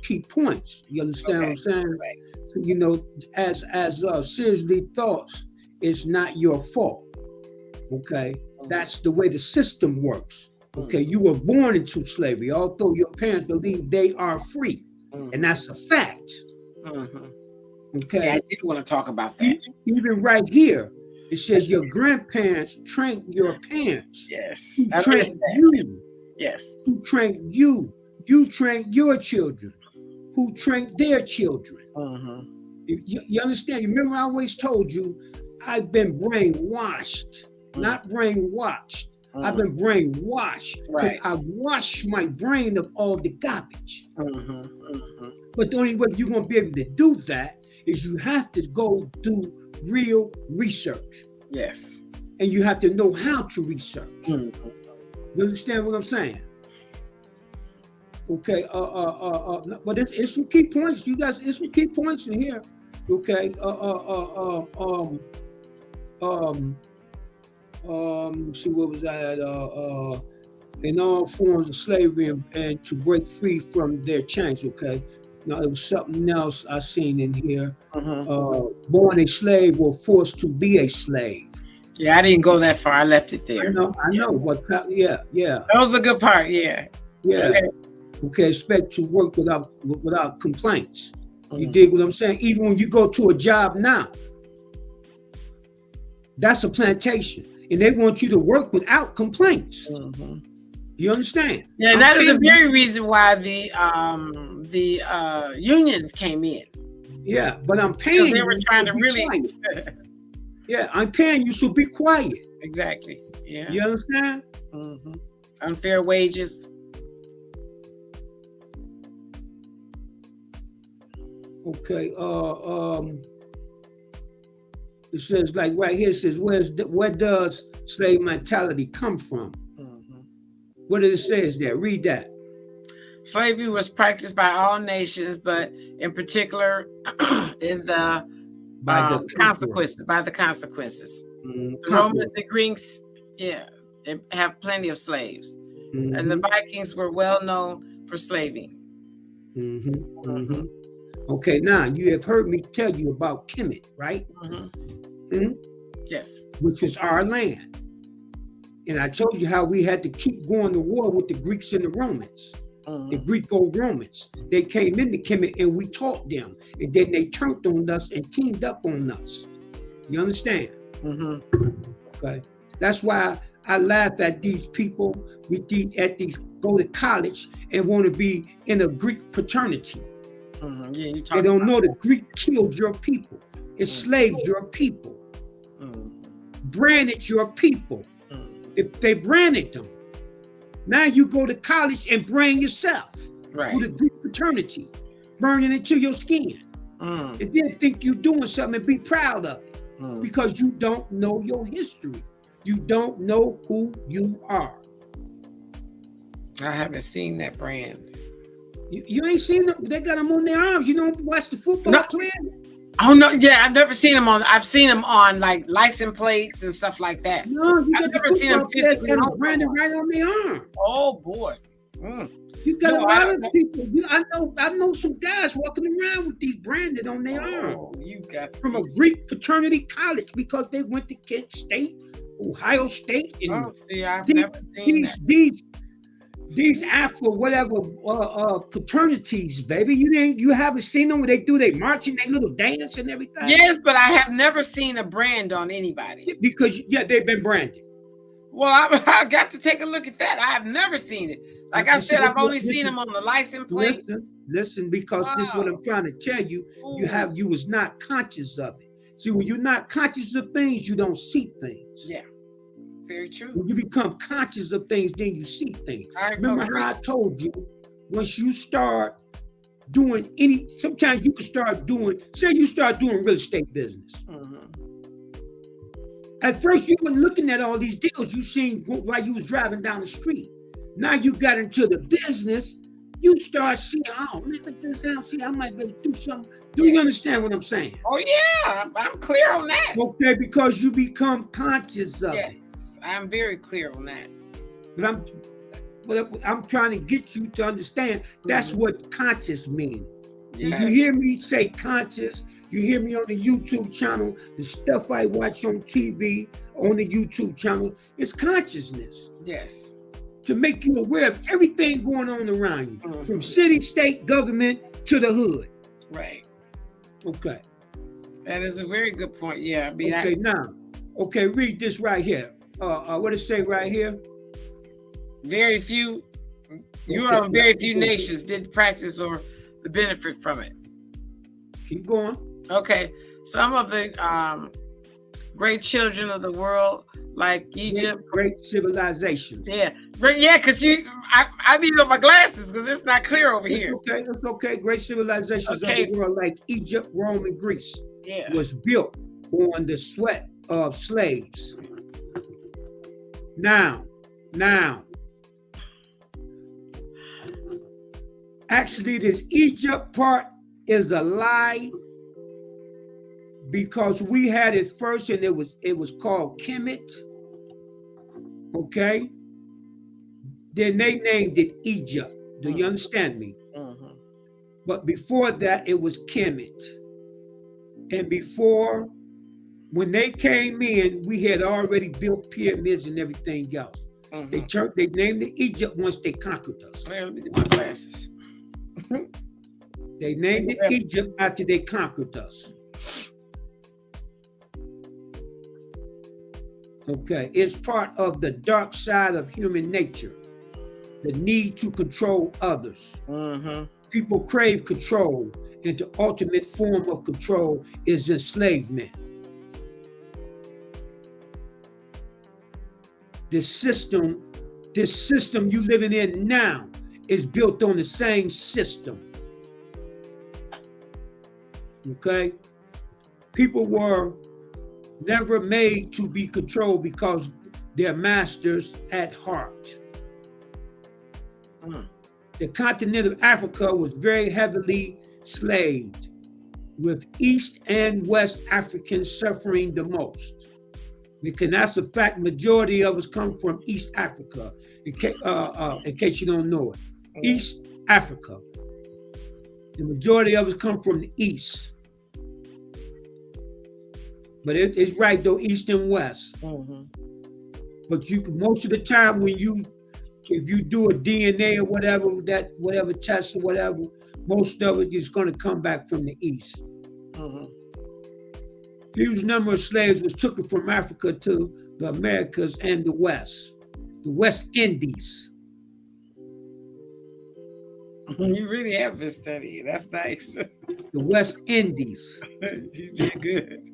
Speaker 1: key points. You understand what I'm saying?
Speaker 2: Right.
Speaker 1: So, as seriously thoughts, it's not your fault. Okay, that's the way the system works. Okay, you were born into slavery, although your parents believe they are free, and that's a fact. Okay,
Speaker 2: yeah, I did want to talk about that.
Speaker 1: Even right here, it says your grandparents trained your parents.
Speaker 2: Yes,
Speaker 1: who trained you.
Speaker 2: Yes,
Speaker 1: who trained you. You trained your children, who trained their children. You understand? You remember I always told you, I've been brainwashed, not brainwashed. I've been brainwashed.
Speaker 2: Right.
Speaker 1: I washed my brain of all the garbage. But the only way you're going to be able to do that is you have to go do real research.
Speaker 2: Yes.
Speaker 1: And you have to know how to research. You understand what I'm saying? Okay. But it's some key points. You guys, it's some key points in here. Okay. See, what was that? In all forms of slavery and to break free from their chains. Okay. Now it was something else I seen in here. Born a slave or forced to be a slave.
Speaker 2: Yeah, I didn't go that far. I left it there.
Speaker 1: I know. But yeah.
Speaker 2: That was a good part. Yeah.
Speaker 1: Okay. Expect to work without complaints. You dig what I'm saying? Even when you go to a job now, that's a plantation, and they want you to work without complaints. You understand?
Speaker 2: Yeah, and that is the very reason why the unions came in.
Speaker 1: Yeah, but I'm paying you.
Speaker 2: They were trying to really.
Speaker 1: Yeah, I'm paying you, so be quiet.
Speaker 2: Exactly. Yeah.
Speaker 1: You understand?
Speaker 2: Unfair wages.
Speaker 1: Okay. It says, like right here, it says, where does slave mentality come from? What did it say there? Read that.
Speaker 2: Slavery was practiced by all nations, but in particular, by the consequences. The Romans and Greeks, they have plenty of slaves, and the Vikings were well known for slaving.
Speaker 1: Okay, now you have heard me tell you about Kemet, right?
Speaker 2: Yes.
Speaker 1: Which is our land. And I told you how we had to keep going to war with the Greeks and the Romans. The Greco-Romans. They came into Kemet and we taught them. And then they turned on us and teamed up on us. You understand? Okay. That's why I laugh at these people go to college and want to be in a Greek fraternity. They don't know the Greek killed your people, enslaved your people, branded your people. If they branded them, now you go to college and brand yourself with a Greek fraternity, burning into your skin, and then think you're doing something and be proud of it because you don't know your history. You don't know who you are.
Speaker 2: I haven't seen that brand.
Speaker 1: You ain't seen them? They got them on their arms. You don't watch the football players?
Speaker 2: Oh no, yeah, I've never seen them on. I've seen them on like license plates and stuff like that.
Speaker 1: No,
Speaker 2: I've never seen them physically
Speaker 1: branded right on their arm.
Speaker 2: Oh boy,
Speaker 1: you got a lot of people. I know some guys walking around with these branded on their arm.
Speaker 2: You got
Speaker 1: from a Greek fraternity college because they went to Kent State, Ohio State, and
Speaker 2: I've never seen
Speaker 1: these Afro whatever fraternities, baby. You haven't seen them where they do they marching, they little dance and everything.
Speaker 2: Yes, but I have never seen a brand on anybody.
Speaker 1: Because they've been branded.
Speaker 2: Well, I got to take a look at that. I have never seen it. Like I said, I've only seen them on the license plate.
Speaker 1: Listen, because this is what I'm trying to tell you. You was not conscious of it. See, when you're not conscious of things, you don't see things.
Speaker 2: Yeah. Very true.
Speaker 1: When you become conscious of things, then you see things. Remember how I told you, once you start doing sometimes you can start doing, say you start doing real estate business. At first, you weren't looking at all these deals you seen while you was driving down the street. Now you got into the business, you start seeing, oh man, look this down. See, I might better do something. Do you understand what I'm saying?
Speaker 2: Oh yeah, I'm clear on that.
Speaker 1: Okay, because you become conscious of
Speaker 2: Yes,
Speaker 1: it.
Speaker 2: I'm very clear on that.
Speaker 1: But I'm trying to get you to understand that's what conscious means.
Speaker 2: Yeah.
Speaker 1: You hear me say conscious, you hear me on the YouTube channel, the stuff I watch on TV, on the YouTube channel, it's consciousness.
Speaker 2: Yes.
Speaker 1: To make you aware of everything going on around you,
Speaker 2: Mhm.
Speaker 1: from city, state, government to the hood.
Speaker 2: Right.
Speaker 1: Okay.
Speaker 2: That is a very good point. Yeah.
Speaker 1: Okay, now, read this right here. What it say right here?
Speaker 2: Very few. You
Speaker 1: Okay,
Speaker 2: are very few
Speaker 1: okay.
Speaker 2: nations did practice or the benefit from it.
Speaker 1: Keep going.
Speaker 2: Okay. Some of the great children of the world, like Egypt.
Speaker 1: Great civilizations.
Speaker 2: Yeah. Yeah, because I need my glasses because it's not clear over here.
Speaker 1: It's okay. Great civilizations of the world like Egypt, Rome, and Greece was built on the sweat of slaves. Now, actually, this Egypt part is a lie because we had it first, and it was called Kemet. Okay. Then they named it Egypt. Do you understand me?
Speaker 2: Mm-hmm.
Speaker 1: But before that, it was Kemet. And before, when they came in, we had already built pyramids and everything else.
Speaker 2: Mm-hmm.
Speaker 1: They named it Egypt once they conquered us.
Speaker 2: Let me get my glasses.
Speaker 1: They named it Egypt after they conquered us. Okay, it's part of the dark side of human nature, the need to control others.
Speaker 2: Mm-hmm.
Speaker 1: People crave control, and the ultimate form of control is enslavement. This system you living in now is built on the same system. Okay? People were never made to be controlled because they're masters at heart. The continent of Africa was very heavily slaved, with East and West Africans suffering the most. Because that's a fact, majority of us come from East Africa, in case you don't know it. East Africa. The majority of us come from the East. But it's right though, East and West.
Speaker 2: Mm-hmm.
Speaker 1: But you can, most of the time if you do a DNA or whatever test or whatever, most of it is going to come back from the East.
Speaker 2: Mm-hmm.
Speaker 1: Huge number of slaves was taken from Africa to the Americas and the West Indies.
Speaker 2: You really have been studying. That's nice.
Speaker 1: The West Indies.
Speaker 2: You did good.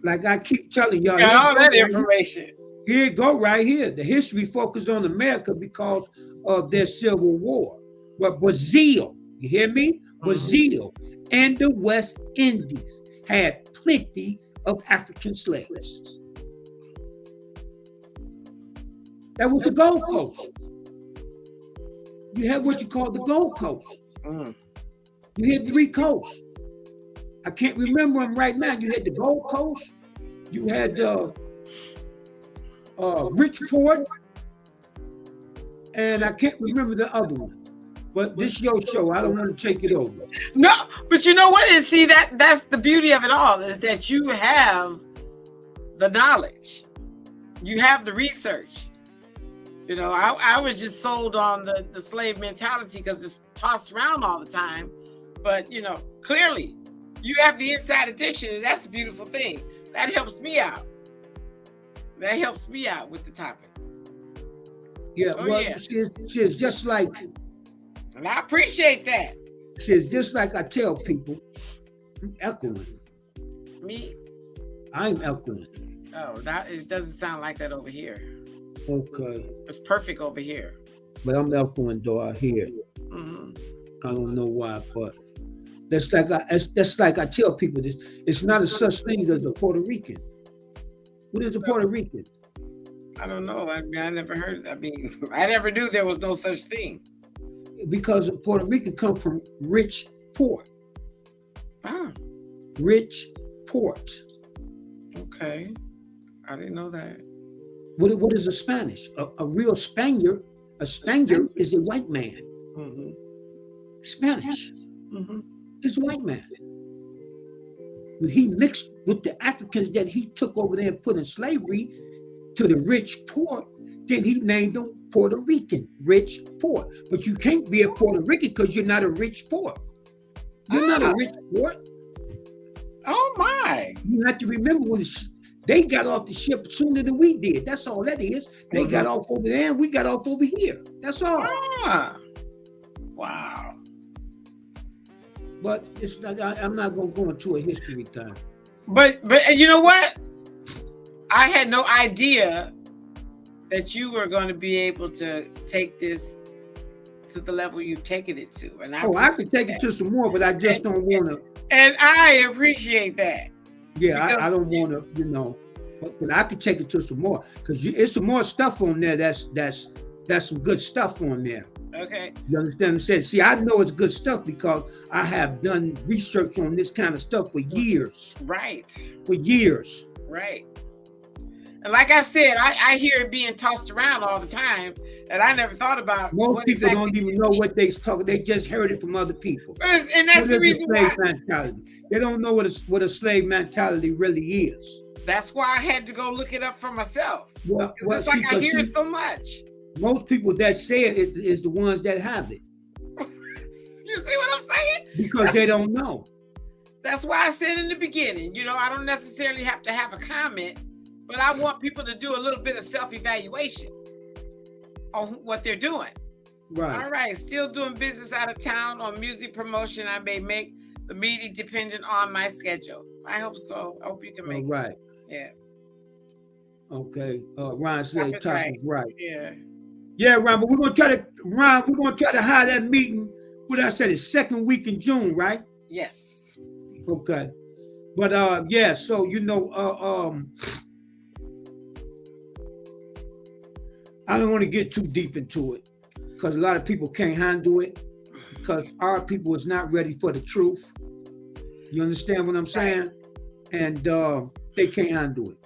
Speaker 1: Like I keep telling y'all.
Speaker 2: Got all that information.
Speaker 1: Here it go right here. The history focused on America because of their Civil War. But Brazil, you hear me? Brazil and the West Indies had plenty of African slaves. That was the Gold Coast. You had what you call the Gold Coast. You had 3 coasts. I can't remember them right now. You had the Gold Coast. You had Bridgeport. And I can't remember the other one. But this is your show. I don't want to take it over.
Speaker 2: No, but you know what? And see, that's the beauty of it all, is that you have the knowledge. You have the research. You know, I was just sold on the slave mentality because it's tossed around all the time. But, you know, clearly you have the inside edition, and that's a beautiful thing. That helps me out. That helps me out with the topic.
Speaker 1: Yeah, she's just like...
Speaker 2: And I appreciate that.
Speaker 1: She's just like I tell people, I'm echoing.
Speaker 2: Me?
Speaker 1: I'm echoing.
Speaker 2: Oh, it doesn't sound like that over here.
Speaker 1: Okay.
Speaker 2: It's perfect over here.
Speaker 1: But I'm echoing though, I hear it.
Speaker 2: Mm-hmm.
Speaker 1: I don't know why, but that's like I tell people this. It's not a such thing as a Puerto Rican. What is a Puerto Rican?
Speaker 2: I don't know. I never heard. I never knew there was no such thing.
Speaker 1: because Puerto Rican come from rich port.
Speaker 2: Ah,
Speaker 1: Rich port.
Speaker 2: okay. I didn't know that.
Speaker 1: What is a Spanish? A real Spaniard, a Spaniard is a white man.
Speaker 2: Mm-hmm.
Speaker 1: Spanish
Speaker 2: Mm-hmm.
Speaker 1: is a white man. When he mixed with the Africans that he took over there and put in slavery to the rich port, then he named them Puerto Rican, rich port. But you can't be a Puerto Rican because you're not a rich port. You're not a rich port.
Speaker 2: Oh my.
Speaker 1: You have to remember when they got off the ship sooner than we did. That's all that is. They got off over there and we got off over here. That's all.
Speaker 2: Ah. Wow.
Speaker 1: But it's not. I'm not gonna go into a history time.
Speaker 2: But you know what? I had no idea that you were going to be able to take this to the level you've taken it to. And
Speaker 1: I could take it to some more, but I just don't want to.
Speaker 2: And I appreciate that.
Speaker 1: Yeah, I don't want to, but I could take it to some more because it's some more stuff on there. That's some good stuff on there.
Speaker 2: Okay.
Speaker 1: You understand what I'm saying? See, I know it's good stuff because I have done research on this kind of stuff for years.
Speaker 2: Right.
Speaker 1: For years.
Speaker 2: Right. And like I said, I hear it being tossed around all the time, and I never thought about.
Speaker 1: Most people don't even know what they talk. They just heard it from other people.
Speaker 2: And that's the reason why.
Speaker 1: Mentality. They don't know what a slave mentality really is.
Speaker 2: That's why I had to go look it up for myself.
Speaker 1: Well,
Speaker 2: it's like I hear it so much.
Speaker 1: Most people that say it is the ones that have it.
Speaker 2: You see what I'm saying?
Speaker 1: Because they don't know.
Speaker 2: That's why I said in the beginning, I don't necessarily have to have a comment, but I want people to do a little bit of self-evaluation on what they're doing.
Speaker 1: Right.
Speaker 2: All right. Still doing business out of town on music promotion. I may make the meeting dependent on my schedule. I hope so. I hope you can make
Speaker 1: it. Right.
Speaker 2: Yeah.
Speaker 1: Okay. Ryan said topic right.
Speaker 2: Yeah.
Speaker 1: Yeah, Ryan, but we're gonna try to have that meeting. What I said is second week in June, right?
Speaker 2: Yes.
Speaker 1: Okay. But yeah, so I don't want to get too deep into it because a lot of people can't handle it because our people is not ready for the truth. You understand what I'm saying? And they can't handle it.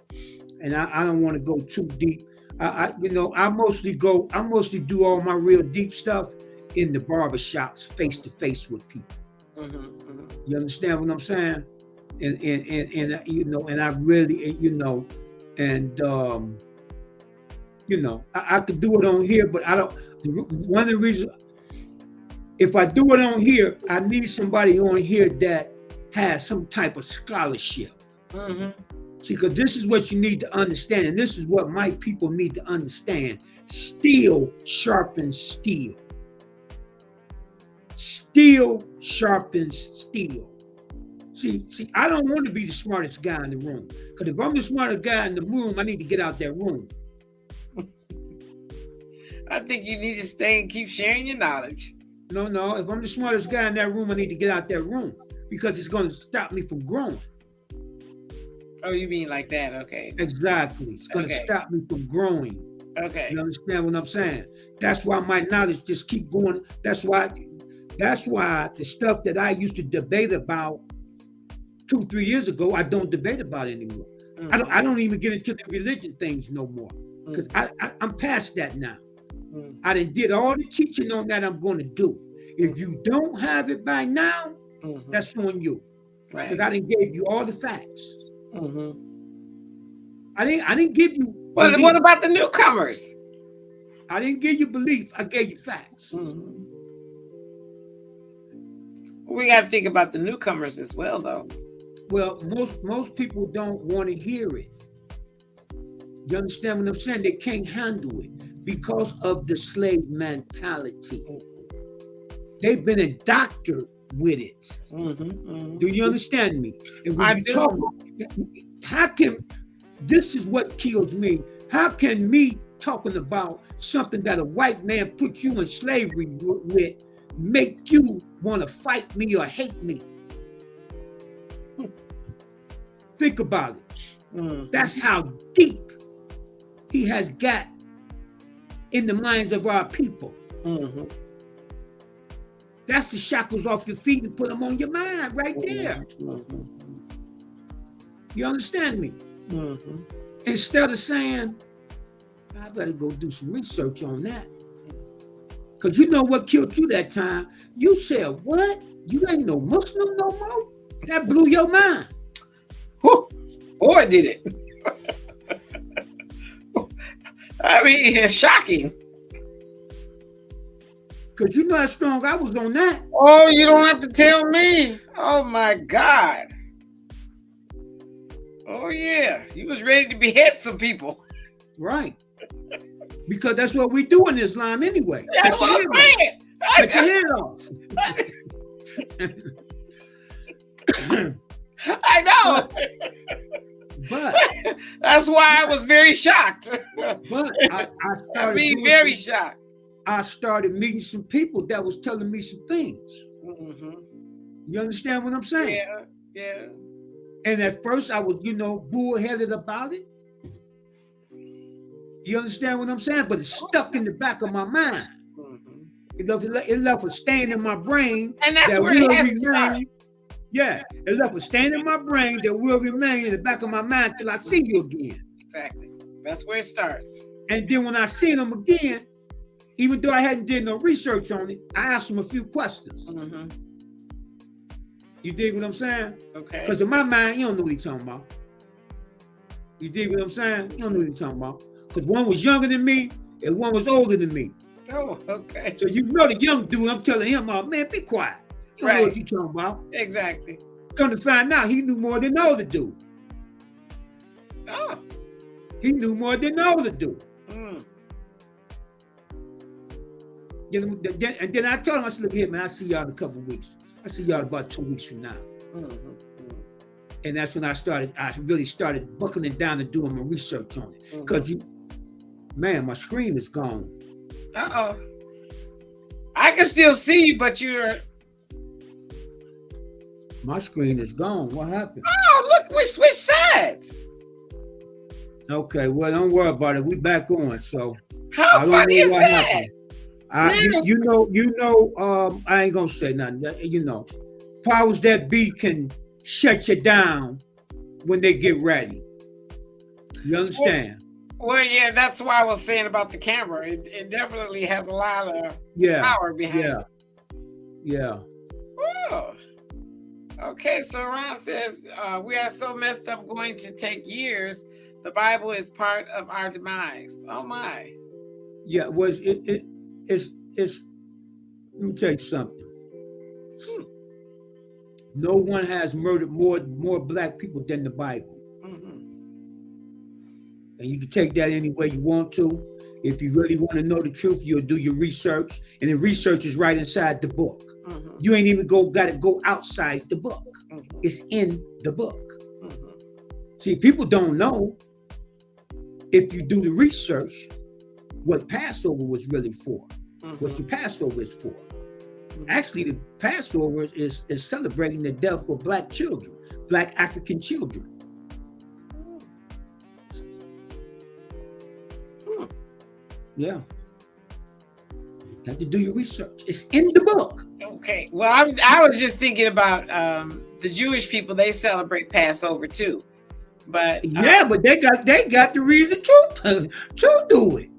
Speaker 1: And I don't want to go too deep. I mostly do all my real deep stuff in the barbershops, face to face with people. You understand what I'm saying? And I really, I could do it on here, but I don't. One of the reasons, if I do it on here, I need somebody on here that has some type of scholarship. See, because this is what you need to understand, and this is what my people need to understand. Steel sharpens steel. Steel sharpens steel. See, I don't want to be the smartest guy in the room. Because if I'm the smartest guy in the room, I need to get out that room.
Speaker 2: I think you need to stay and keep sharing your knowledge.
Speaker 1: No. If I'm the smartest guy in that room, I need to get out that room because it's going to stop me from growing.
Speaker 2: Oh, you mean like that? Okay.
Speaker 1: Exactly. It's going to stop me from growing.
Speaker 2: Okay.
Speaker 1: You understand what I'm saying? That's why my knowledge just keep going. That's why the stuff that I used to debate about 2-3 years ago, I don't debate about anymore. I don't even get into the religion things no more because I'm past that now. I done did all the teaching on that I'm going to do. If you don't have it by now, that's on you. Because I done gave you all the facts. I didn't give you.
Speaker 2: What about the newcomers?
Speaker 1: I didn't give you belief. I gave you facts.
Speaker 2: We got to think about the newcomers as well, though.
Speaker 1: Well, most people don't want to hear it. You understand what I'm saying? They can't handle it because of the slave mentality. They've been indoctrinated with it. Do you understand me? And when this is what kills me. How can me talking about something that a white man put you in slavery with make you want to fight me or hate me? Think about it. That's how deep he has got in the minds of our people. That's the shackles off your feet and put them on your mind right there. You understand me? Instead of saying, I better go do some research on that. Because you know what killed you that time? You said, what? You ain't no Muslim no more? That blew your mind.
Speaker 2: Whew. Boy, did it. I mean, it's shocking.
Speaker 1: Because you know how strong I was on that.
Speaker 2: Oh, you don't have to tell me. Oh, my God. Oh, yeah. You was ready to behead some people.
Speaker 1: Right. Because that's what we do in Islam anyway.
Speaker 2: That's what I'm saying.
Speaker 1: Cut your head off.
Speaker 2: I know.
Speaker 1: But
Speaker 2: that's why I was very shocked.
Speaker 1: But I started
Speaker 2: very shocked.
Speaker 1: I started meeting some people that was telling me some things. You understand what I'm saying?
Speaker 2: Yeah.
Speaker 1: And at first I was, bullheaded about it. You understand what I'm saying? But it's stuck in the back of my mind. It left a stain in my brain.
Speaker 2: And that's where it has to start.
Speaker 1: Yeah, it left a stain in my brain that will remain in the back of my mind till I see you again.
Speaker 2: Exactly. That's where it starts.
Speaker 1: And then when I see them again, even though I hadn't did no research on it, I asked them a few questions. You dig what I'm saying?
Speaker 2: Okay.
Speaker 1: Because in my mind, you don't know what he's talking about. You dig what I'm saying? You don't know what he's talking about. Because one was younger than me and one was older than me.
Speaker 2: Oh, okay.
Speaker 1: So you know the young dude, I'm telling him, oh, man, be quiet. You don't know what you're talking about.
Speaker 2: Exactly.
Speaker 1: Come to find out, he knew more than the older dude.
Speaker 2: Oh.
Speaker 1: He knew more than the older dude. And then I told him, I said, look here, man, I'll see y'all in a couple of weeks. I'll see y'all about 2 weeks from now. And that's when I really started buckling down and doing my research on it. Because man, my screen is gone.
Speaker 2: Uh-oh. I can still see you, but you're...
Speaker 1: My screen is gone. What happened?
Speaker 2: Oh, look, we switched sides.
Speaker 1: Okay, well, don't worry about it. We back on, so...
Speaker 2: How funny is that?
Speaker 1: You know, I ain't gonna say nothing. Powers that be can shut you down when they get ready. You understand?
Speaker 2: Well, yeah, that's why I was saying about the camera. It definitely has a lot of power behind it.
Speaker 1: Yeah.
Speaker 2: Oh. Okay, so Ron says, we are so messed up going to take years. The Bible is part of our demise. Oh my.
Speaker 1: Yeah, it's let me tell you something. No one has murdered more black people than the Bible. And you can take that any way you want to. If you really want to know the truth, you'll do your research. And the research is right inside the book. You ain't even got to go outside the book. It's in the book. See, people don't know, if you do the research, what Passover was really for. What your Passover is for. Actually, the Passover is celebrating the death of black children, black African children. Yeah. You have to do your research. It's in the book.
Speaker 2: Okay. Well, I was just thinking about the Jewish people. They celebrate Passover too, but
Speaker 1: but they got the reason to do it.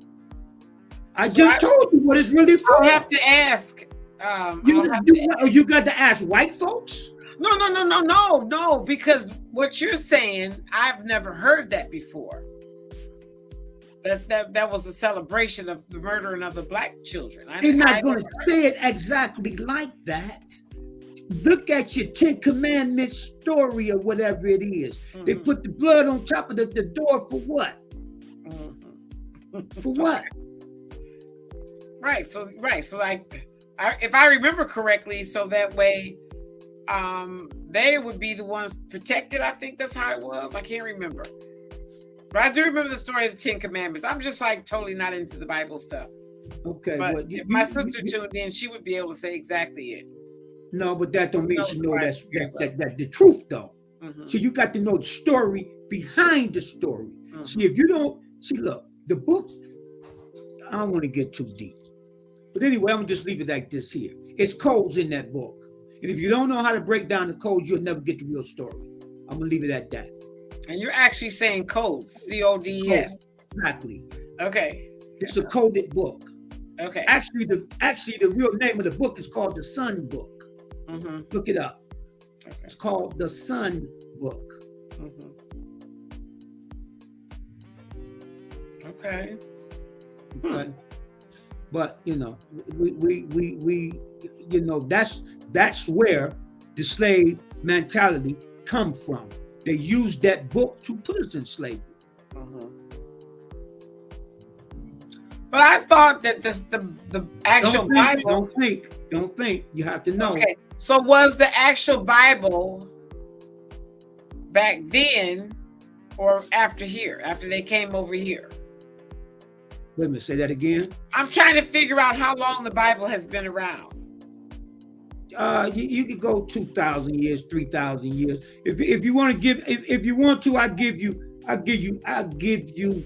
Speaker 1: I just told you what it's really for.
Speaker 2: I'll have to ask.
Speaker 1: You got to ask white folks?
Speaker 2: No, because what you're saying, I've never heard that before. That was a celebration of the murdering of the black children.
Speaker 1: They're not going to say it exactly like that. Look at your 10 Commandments story or whatever it is. They put the blood on top of the door for what? For what?
Speaker 2: Right. So like, if I remember correctly, so that way, they would be the ones protected. I think that's how it was. I can't remember. But I do remember the story of the 10 Commandments. I'm just like totally not into the Bible stuff.
Speaker 1: Okay.
Speaker 2: But if my sister tuned in, she would be able to say exactly it.
Speaker 1: No, but that don't mean she know that's the truth though. So you got to know the story behind the story. See, if you don't look, the book, I don't want to get too deep. But anyway, I'm gonna just leave it like this here. It's codes in that book. And if you don't know how to break down the codes, you'll never get the real story. I'm gonna leave it at that.
Speaker 2: And you're actually saying codes, CODES.
Speaker 1: Exactly.
Speaker 2: Okay.
Speaker 1: It's a coded book.
Speaker 2: Okay.
Speaker 1: Actually, the real name of the book is called the Sun Book.
Speaker 2: Mm-hmm.
Speaker 1: Look it up.
Speaker 2: Okay.
Speaker 1: It's called the Sun Book.
Speaker 2: Mm-hmm. Okay.
Speaker 1: Okay. But you know, we you know, that's where the slave mentality come from. They used that book to put us in slavery.
Speaker 2: Mm-hmm. But I thought that the actual Bible.
Speaker 1: Don't think. You have to know.
Speaker 2: Okay. So was the actual Bible back then or after here? After they came over here?
Speaker 1: Wait a minute. Say that again.
Speaker 2: I'm trying to figure out how long the Bible has been around.
Speaker 1: You could go 2,000 years, 3,000 years. If you want to give, if you want to, I'll give you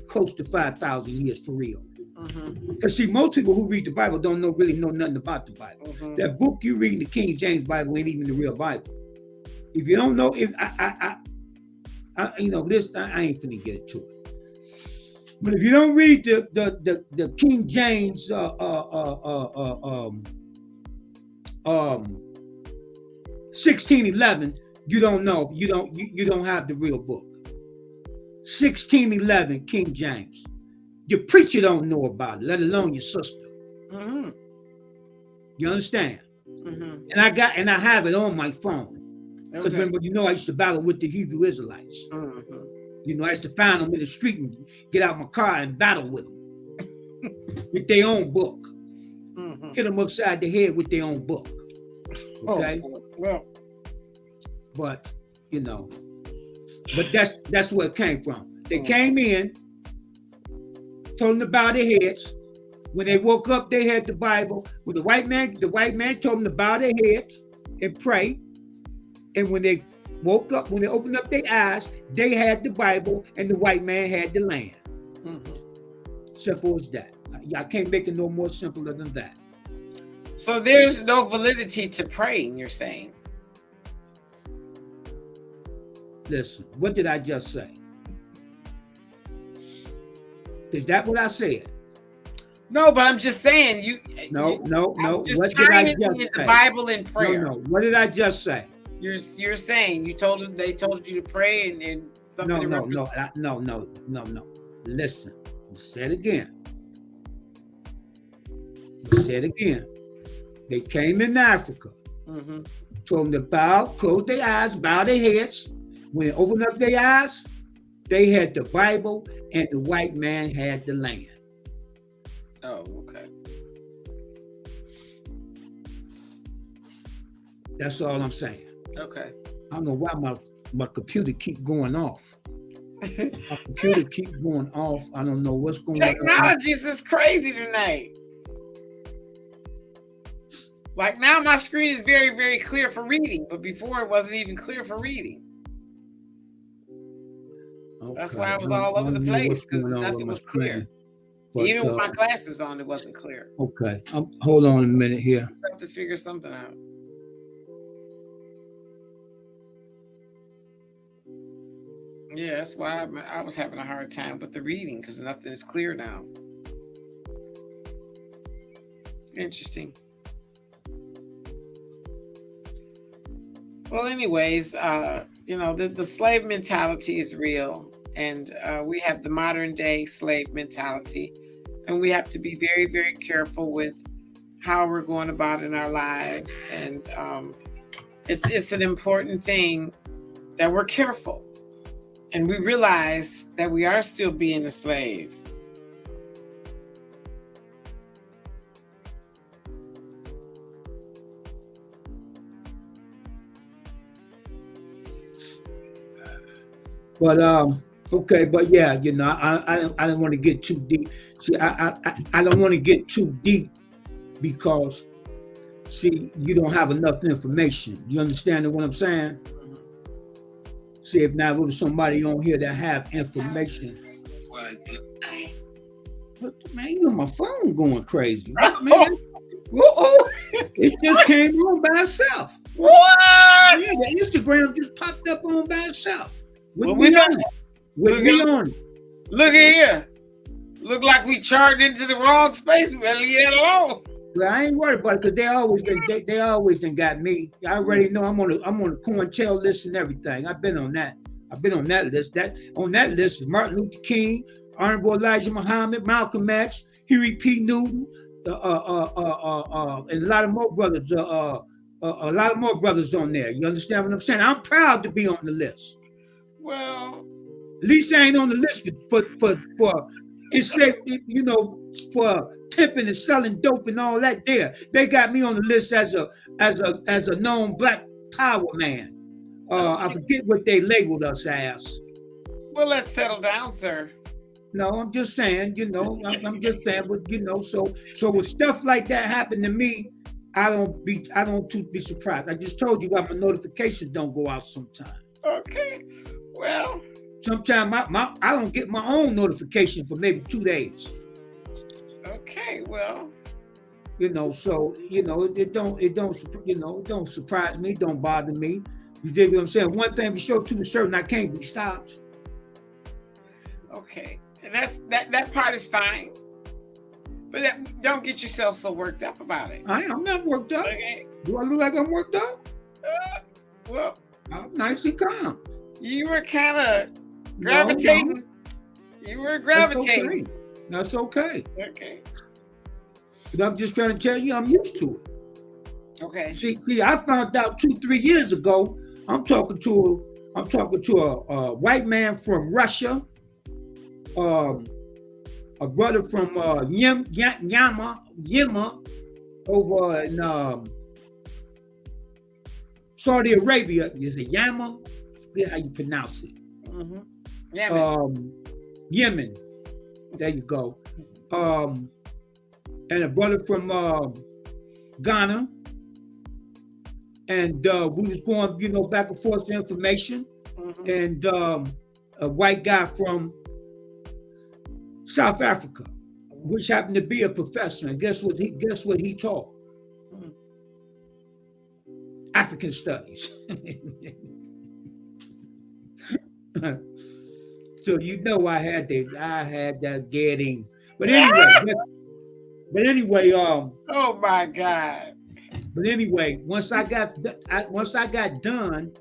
Speaker 1: close to 5,000 years for real. Because see, most people who read the Bible don't really know nothing about the Bible. That book you read in the King James Bible ain't even the real Bible. If you don't know, if I you know this, I ain't finna get into it. But if you don't read the King James 1611, you don't know. You don't have the real book. 1611 King James. Your preacher don't know about it, let alone your sister.
Speaker 2: Mm-hmm.
Speaker 1: You understand?
Speaker 2: Mm-hmm.
Speaker 1: And I have it on my phone. Because
Speaker 2: Okay.
Speaker 1: remember, you know, I used to battle with the Hebrew Israelites.
Speaker 2: Mm-hmm.
Speaker 1: You know, I used to find them in the street and get out my car and battle with them with their own book.
Speaker 2: Mm-hmm.
Speaker 1: Hit them upside the head with their old book. Okay?
Speaker 2: Oh, well,
Speaker 1: But, you know, but that's where it came from. They came in, told them to bow their heads. When they woke up, they had the Bible. When the white man told them to bow their heads and pray. And when they woke up, when they opened up their eyes, they had the Bible and the white man had the land.
Speaker 2: mm-hmm.
Speaker 1: Simple as that. I can't make it no more simpler than that.
Speaker 2: So there's no validity to praying, you're saying?
Speaker 1: Listen, what did I just say? Is that what I said?
Speaker 2: No, but I'm just saying
Speaker 1: No.
Speaker 2: Just
Speaker 1: What did I
Speaker 2: tying it
Speaker 1: just
Speaker 2: into
Speaker 1: say?
Speaker 2: the Bible and prayer.
Speaker 1: No. What did I just say?
Speaker 2: You're saying they told you to pray and something.
Speaker 1: No. Listen, say it again. Say it again. They came in Africa.
Speaker 2: Mm-hmm.
Speaker 1: Told them to close their eyes, bow their heads. When they opened up their eyes, they had the Bible and the white man had the land.
Speaker 2: Oh, okay.
Speaker 1: That's all I'm saying.
Speaker 2: Okay.
Speaker 1: I don't know why my computer keep going off. My computer keep going off. I don't know what's going on.
Speaker 2: Technology's is crazy tonight. Like now my screen is very, very clear for reading, but before it wasn't even clear for reading.
Speaker 1: Okay.
Speaker 2: That's why I was all over the place because nothing was clear.
Speaker 1: But,
Speaker 2: even with my glasses on, it wasn't clear.
Speaker 1: Okay. Hold on a minute here.
Speaker 2: I have to figure something out. Yeah, that's why I was having a hard time with the reading because nothing is clear now. Interesting. Well, anyways, you know, the slave mentality is real, and we have the modern day slave mentality, and we have to be very, very careful with how we're going about in our lives. And it's an important thing that we're careful. And we realize that we are still being a slave.
Speaker 1: But okay, but yeah, you know, I don't want to get too deep. See, I don't want to get too deep because, see, you don't have enough information. You understand what I'm saying? See, if not, with somebody on here that have information. What, man, you know my phone going crazy. What, man?
Speaker 2: Woo-oh.
Speaker 1: It just came on by itself.
Speaker 2: What?
Speaker 1: Yeah, the Instagram just popped up on by itself.
Speaker 2: Well, we
Speaker 1: on
Speaker 2: know-
Speaker 1: it. With me on it.
Speaker 2: Look at here. Look like we charged into the wrong space. We better leave it alone.
Speaker 1: Well, I ain't worried about it because they always done got me. I already know I'm on the COINTEL list and everything. I've been on that list. On that list is Martin Luther King, Honorable Elijah Muhammad, Malcolm X, Huey P. Newton, and a lot of more brothers. A lot of more brothers on there. You understand what I'm saying? I'm proud to be on the list.
Speaker 2: Well,
Speaker 1: At least I ain't on the list for enslaved, for pimping and selling dope and all that. They got me on the list as a known Black Power man. I forget what they labeled us as.
Speaker 2: well, let's settle down, sir.
Speaker 1: No, I'm just saying, I'm just saying, but so with stuff like that happen to me, I don't be surprised. I just told you why my notifications don't go out sometimes.
Speaker 2: Okay. Well,
Speaker 1: Sometimes I don't get my own notification for maybe 2 days.
Speaker 2: okay. Well,
Speaker 1: So it don't surprise me, don't bother me. You dig what I'm saying? One thing for sure, to the certain, I can't be stopped.
Speaker 2: okay. And that part is fine. But don't get yourself so worked up about it.
Speaker 1: I'm not worked up.
Speaker 2: Okay.
Speaker 1: Do I look like I'm worked up?
Speaker 2: Well,
Speaker 1: I'm nice and calm.
Speaker 2: you were kind of gravitating.
Speaker 1: No.
Speaker 2: You were gravitating.
Speaker 1: That's okay.
Speaker 2: Okay.
Speaker 1: But I'm just trying to tell you, I'm used to it.
Speaker 2: Okay.
Speaker 1: See, I found out 2-3 years ago. I'm talking to a white man from Russia, a brother from Yama over in Saudi Arabia. Is it Yama? I forget how you pronounce it.
Speaker 2: Mm-hmm. Yeah.
Speaker 1: Yemen. There you go. And a brother from Ghana. And we was going, back and forth to information.
Speaker 2: Mm-hmm.
Speaker 1: And a white guy from South Africa, which happened to be a professor. And guess what he taught?
Speaker 2: Mm.
Speaker 1: African studies. So I had that getting. But anyway,
Speaker 2: Oh my God.
Speaker 1: But anyway, once I got done,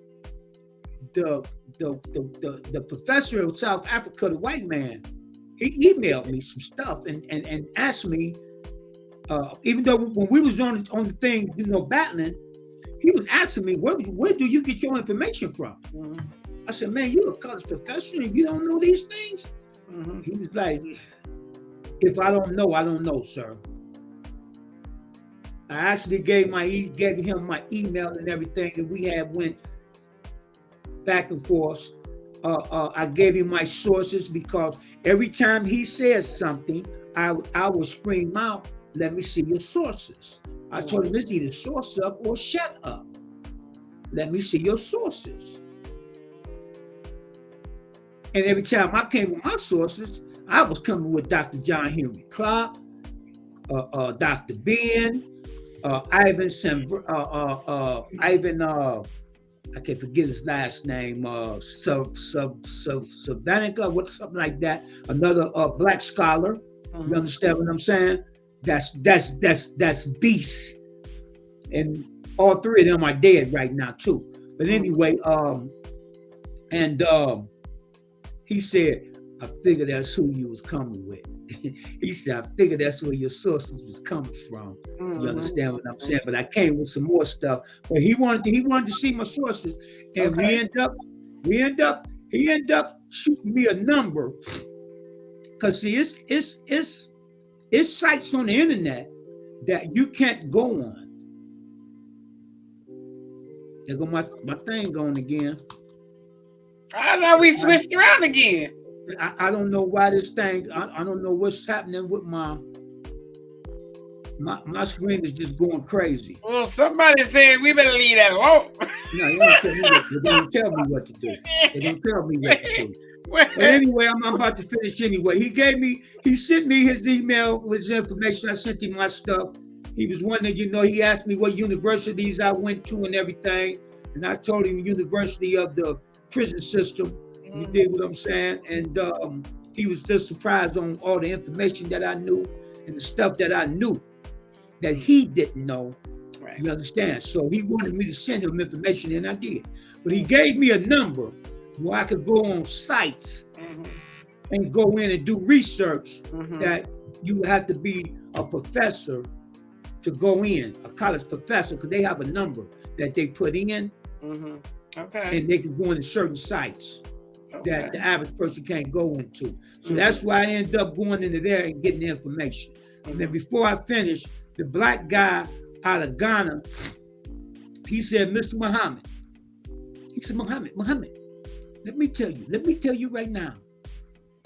Speaker 1: the professor of South Africa, the white man, he emailed me some stuff and asked me, even though when we was on the thing, battling, he was asking me, where do you get your information from?
Speaker 2: Mm-hmm.
Speaker 1: I said, man, you're a college professor and you don't know these things?
Speaker 2: Mm-hmm.
Speaker 1: He was like, if I don't know, I don't know, sir. I actually gave him my email and everything, and we went back and forth. I gave him my sources because every time he says something, I would scream out, let me see your sources. I told him, it's either source up or shut up. Let me see your sources. And every time I came with my sources, I was coming with Dr. John Henry Clark, Dr. Ben, Ivan, I can't forget his last name, Savanica, something like that. Another Black scholar.
Speaker 2: Mm-hmm.
Speaker 1: You understand what I'm saying? That's beasts, and all three of them are dead right now too. But anyway, he said, I figured that's who you was coming with. He said, I figured that's where your sources was coming from.
Speaker 2: Mm-hmm.
Speaker 1: You understand what I'm saying? But I came with some more stuff. But he wanted to see my sources, and
Speaker 2: Okay.
Speaker 1: he ended up shooting me a number. Cause see, it's sites on the internet that you can't go on. There go my thing going again.
Speaker 2: I know we switched around again.
Speaker 1: I don't know why this thing. I don't know what's happening with my screen is just going crazy.
Speaker 2: Well, somebody said we better leave that alone.
Speaker 1: No, they don't tell me what to do. They don't tell me what to do. But anyway, I'm about to finish anyway. He sent me his email with his information. I sent him my stuff. He was wondering, he asked me what universities I went to and everything. And I told him University of the Prison System. You dig what I'm saying? And he was just surprised on all the information that I knew and the stuff that I knew that he didn't know. Right. You understand? So he wanted me to send him information, and I did. But he gave me a number where I could go on sites and go in and do research that you have to be a professor to go in, a college professor, because they have a number that they put in. Okay. And they can go into certain sites that the average person can't go into. So that's why I ended up going into there and getting the information. And then before I finished, the black guy out of Ghana, he said, Mr. Muhammad, he said, Muhammad, let me tell you right now,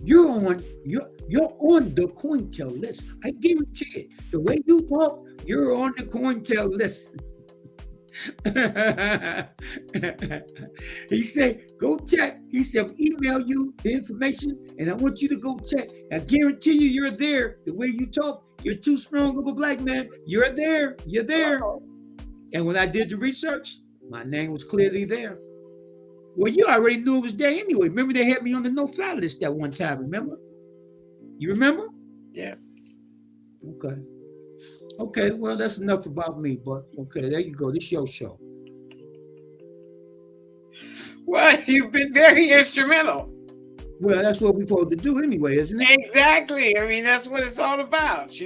Speaker 1: you're on the COINTEL list. I guarantee it. The way you talk, you're on the COINTEL list. He said, go check. He said, I'll email you the information and I want you to go check. I guarantee you you're there. The way you talk, you're too strong of a black man. You're there. And when I did the research, my name was clearly there. Well, you already knew it was there anyway. Remember they had me on the no-fly list that one time, remember? You remember?
Speaker 2: Yes.
Speaker 1: Okay, well, that's enough about me, but okay, there you go. This is your show.
Speaker 2: Well, you've been very instrumental.
Speaker 1: Well, that's what we're supposed to do anyway, isn't it?
Speaker 2: Exactly. I mean, that's what it's all about. That's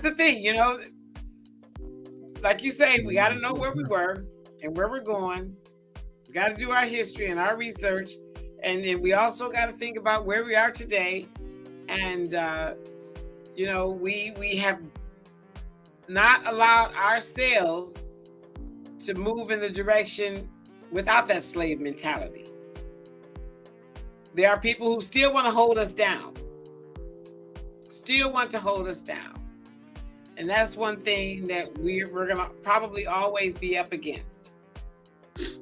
Speaker 2: the thing, Like you say, we got to know where we were and where we're going. We got to do our history and our research. And then we also got to think about where we are today. And, we have not allowed ourselves to move in the direction without that slave mentality. There are people who still want to hold us down. And that's one thing that we're going to probably always be up against.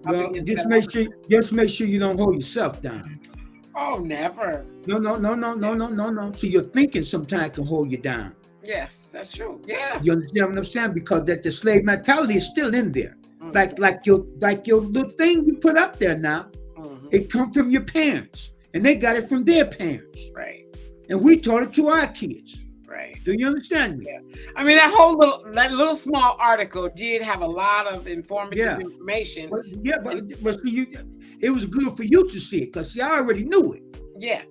Speaker 1: Well, just make sure you don't hold yourself down.
Speaker 2: Oh, never.
Speaker 1: No. So your thinking sometimes can hold you down.
Speaker 2: Yes, that's true. Yeah.
Speaker 1: You understand what I'm saying? Because that the slave mentality is still in there. Like your little thing you put up there now, it come from your parents. And they got it from their parents.
Speaker 2: Right.
Speaker 1: And we taught it to our kids.
Speaker 2: Right.
Speaker 1: Do you understand me?
Speaker 2: Yeah. I mean, that little small article did have a lot of informative information.
Speaker 1: But see, it was good for you to see it because I already knew it.
Speaker 2: Yeah,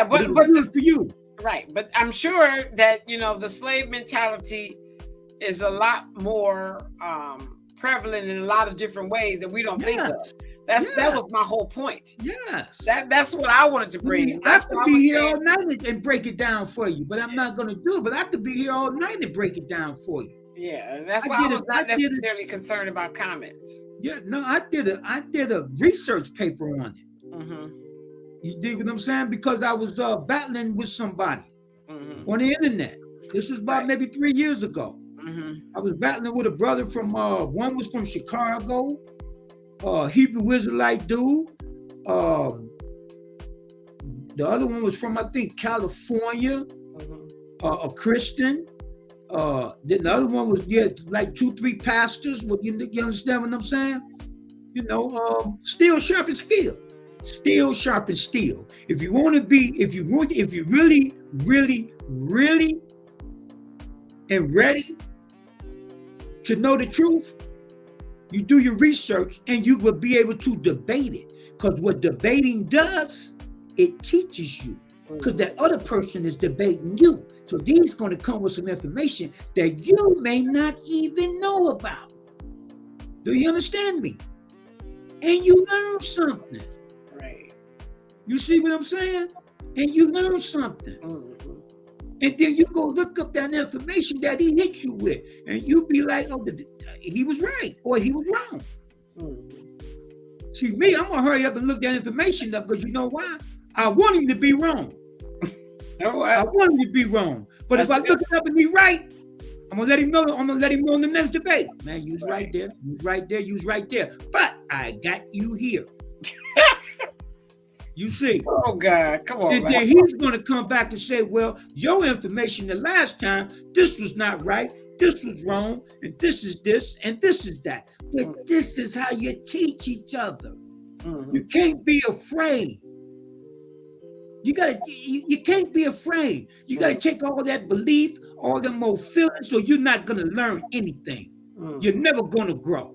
Speaker 2: but
Speaker 1: it was good for you.
Speaker 2: Right. But I'm sure that, the slave mentality is a lot more prevalent in a lot of different ways that we don't think of. That was my whole point.
Speaker 1: Yes.
Speaker 2: That's what I wanted to bring.
Speaker 1: I could be here all night and break it down for you, but I'm not going to do it. But I could be here all night and break it down for you.
Speaker 2: Yeah, and that's why I was not necessarily concerned about comments.
Speaker 1: Yeah, no, I did a research paper on it. You dig what I'm saying? Because I was battling with somebody on the internet. This was about maybe 3 years ago. I was battling with a brother from one was from Chicago. Hebrew Israelite dude. The other one was from, I think, California, a Christian. Then the other one was, like 2-3 pastors. You understand what I'm saying? Steel sharpens steel. Steel sharpens steel. If you really, really, really and ready to know the truth, you do your research and you will be able to debate it. Because what debating does, it teaches you. Because that other person is debating you. So he's going to come with some information that you may not even know about. Do you understand me? And you learn something.
Speaker 2: Right.
Speaker 1: You see what I'm saying? And you learn something. And then you go look up that information that he hit you with. And you be like, oh, he was right or he was wrong. See, me, I'm going to hurry up and look that information up because you know why? I want him to be wrong. I want him to be wrong. But if I look it up and be right, I'm going to let him know. I'm going to let him know in the next debate. Man, you was right there. You was right there. You was right there. But I got you here. You see.
Speaker 2: Oh God, come on.
Speaker 1: And then he's going to come back and say, well, your information the last time, this was not right, this was wrong, and this is this, and this is that. But this is how you teach each other. You can't be afraid. You can't be afraid. You gotta take all that belief, all them old feelings, so you're not gonna learn anything. You're never gonna grow.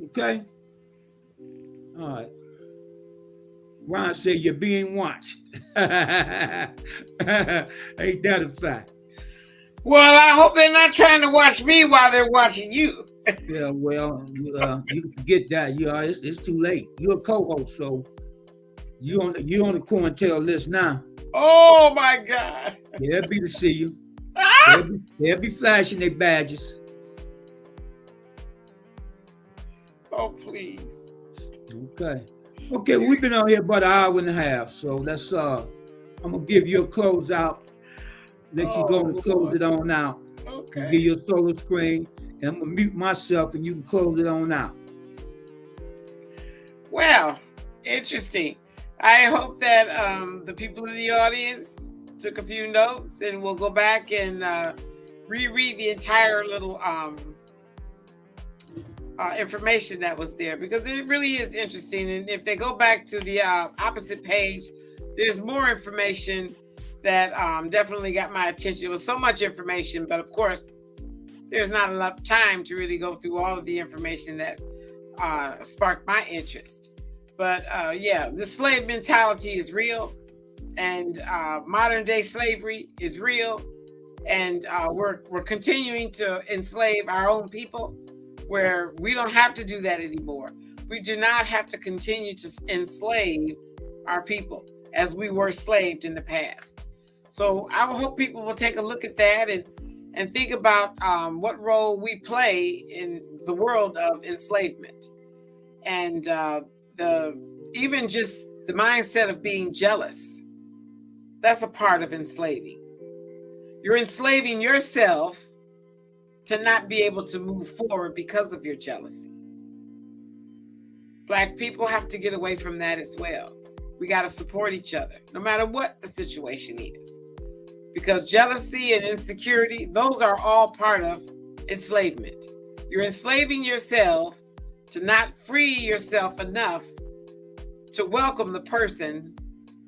Speaker 1: Okay? All right. Ron said you're being watched. Ain't that a fact?
Speaker 2: Well, I hope they're not trying to watch me while they're watching you.
Speaker 1: Yeah, well, you can get that. It's too late. You're a co-host, so you on the COINTEL list now.
Speaker 2: Oh my God!
Speaker 1: They'll be to see you. They'll be flashing their badges.
Speaker 2: Oh please.
Speaker 1: Okay. Okay, we've been on here about an hour and a half, so let's. I'm gonna give you a close out. Let you go and close it on out.
Speaker 2: Okay.
Speaker 1: Give you a solo screen, and I'm gonna mute myself, and you can close it on out.
Speaker 2: Well, interesting. I hope that the people in the audience took a few notes, and we'll go back and reread the entire little information that was there, because it really is interesting. And if they go back to the opposite page, there's more information that definitely got my attention. It was so much information, but of course, there's not enough time to really go through all of the information that sparked my interest. But yeah, the slave mentality is real, and modern day slavery is real, and we're continuing to enslave our own people, where we don't have to do that anymore. We do not have to continue to enslave our people as we were slaved in the past. So I hope people will take a look at that and think about what role we play in the world of enslavement, and even just the mindset of being jealous. That's a part of enslaving. You're enslaving yourself to not be able to move forward because of your jealousy. Black people have to get away from that as well. We got to support each other, no matter what the situation is. Because jealousy and insecurity, those are all part of enslavement. You're enslaving yourself to not free yourself enough to welcome the person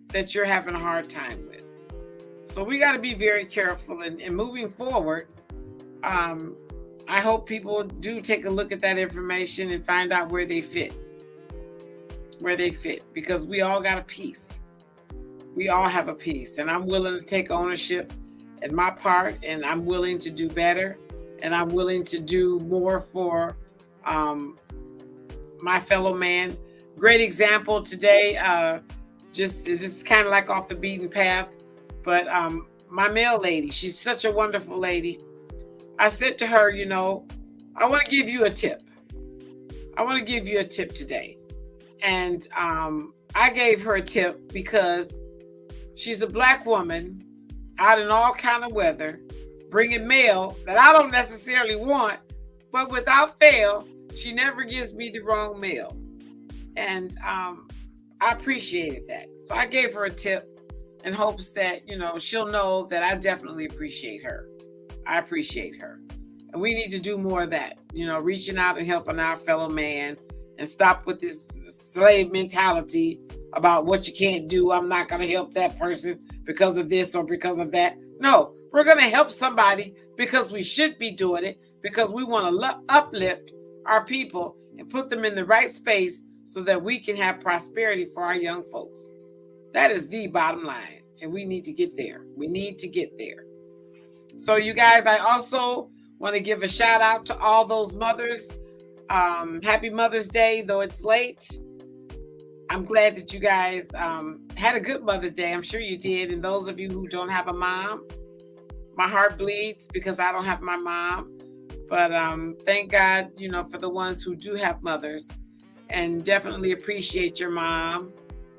Speaker 2: that you're having a hard time with. So we got to be very careful. And moving forward, I hope people do take a look at that information and find out where they fit. Because we all got a piece. We all have a piece, and I'm willing to take ownership in my part, and I'm willing to do better, and I'm willing to do more for my fellow man. Great example today. This is kind of like off the beaten path, but my mail lady, she's such a wonderful lady. I said to her, I want to give you a tip. I want to give you a tip today. And I gave her a tip because she's a Black woman out in all kind of weather, bringing mail that I don't necessarily want, but without fail, she never gives me the wrong mail. And I appreciated that. So I gave her a tip in hopes that, she'll know that I definitely appreciate her. I appreciate her. And we need to do more of that, reaching out and helping our fellow man, and stop with this slave mentality about what you can't do. I'm not going to help that person because of this or because of that. No, we're going to help somebody because we should be doing it, because we want to uplift our people and put them in the right space so that we can have prosperity for our young folks. That is the bottom line. And we need to get there. We need to get there. So you guys, I also want to give a shout out to all those mothers. Happy Mother's Day, though it's late. I'm glad that you guys had a good Mother's Day. I'm sure you did. And those of you who don't have a mom, my heart bleeds because I don't have my mom. But thank God, for the ones who do have mothers, and definitely appreciate your mom,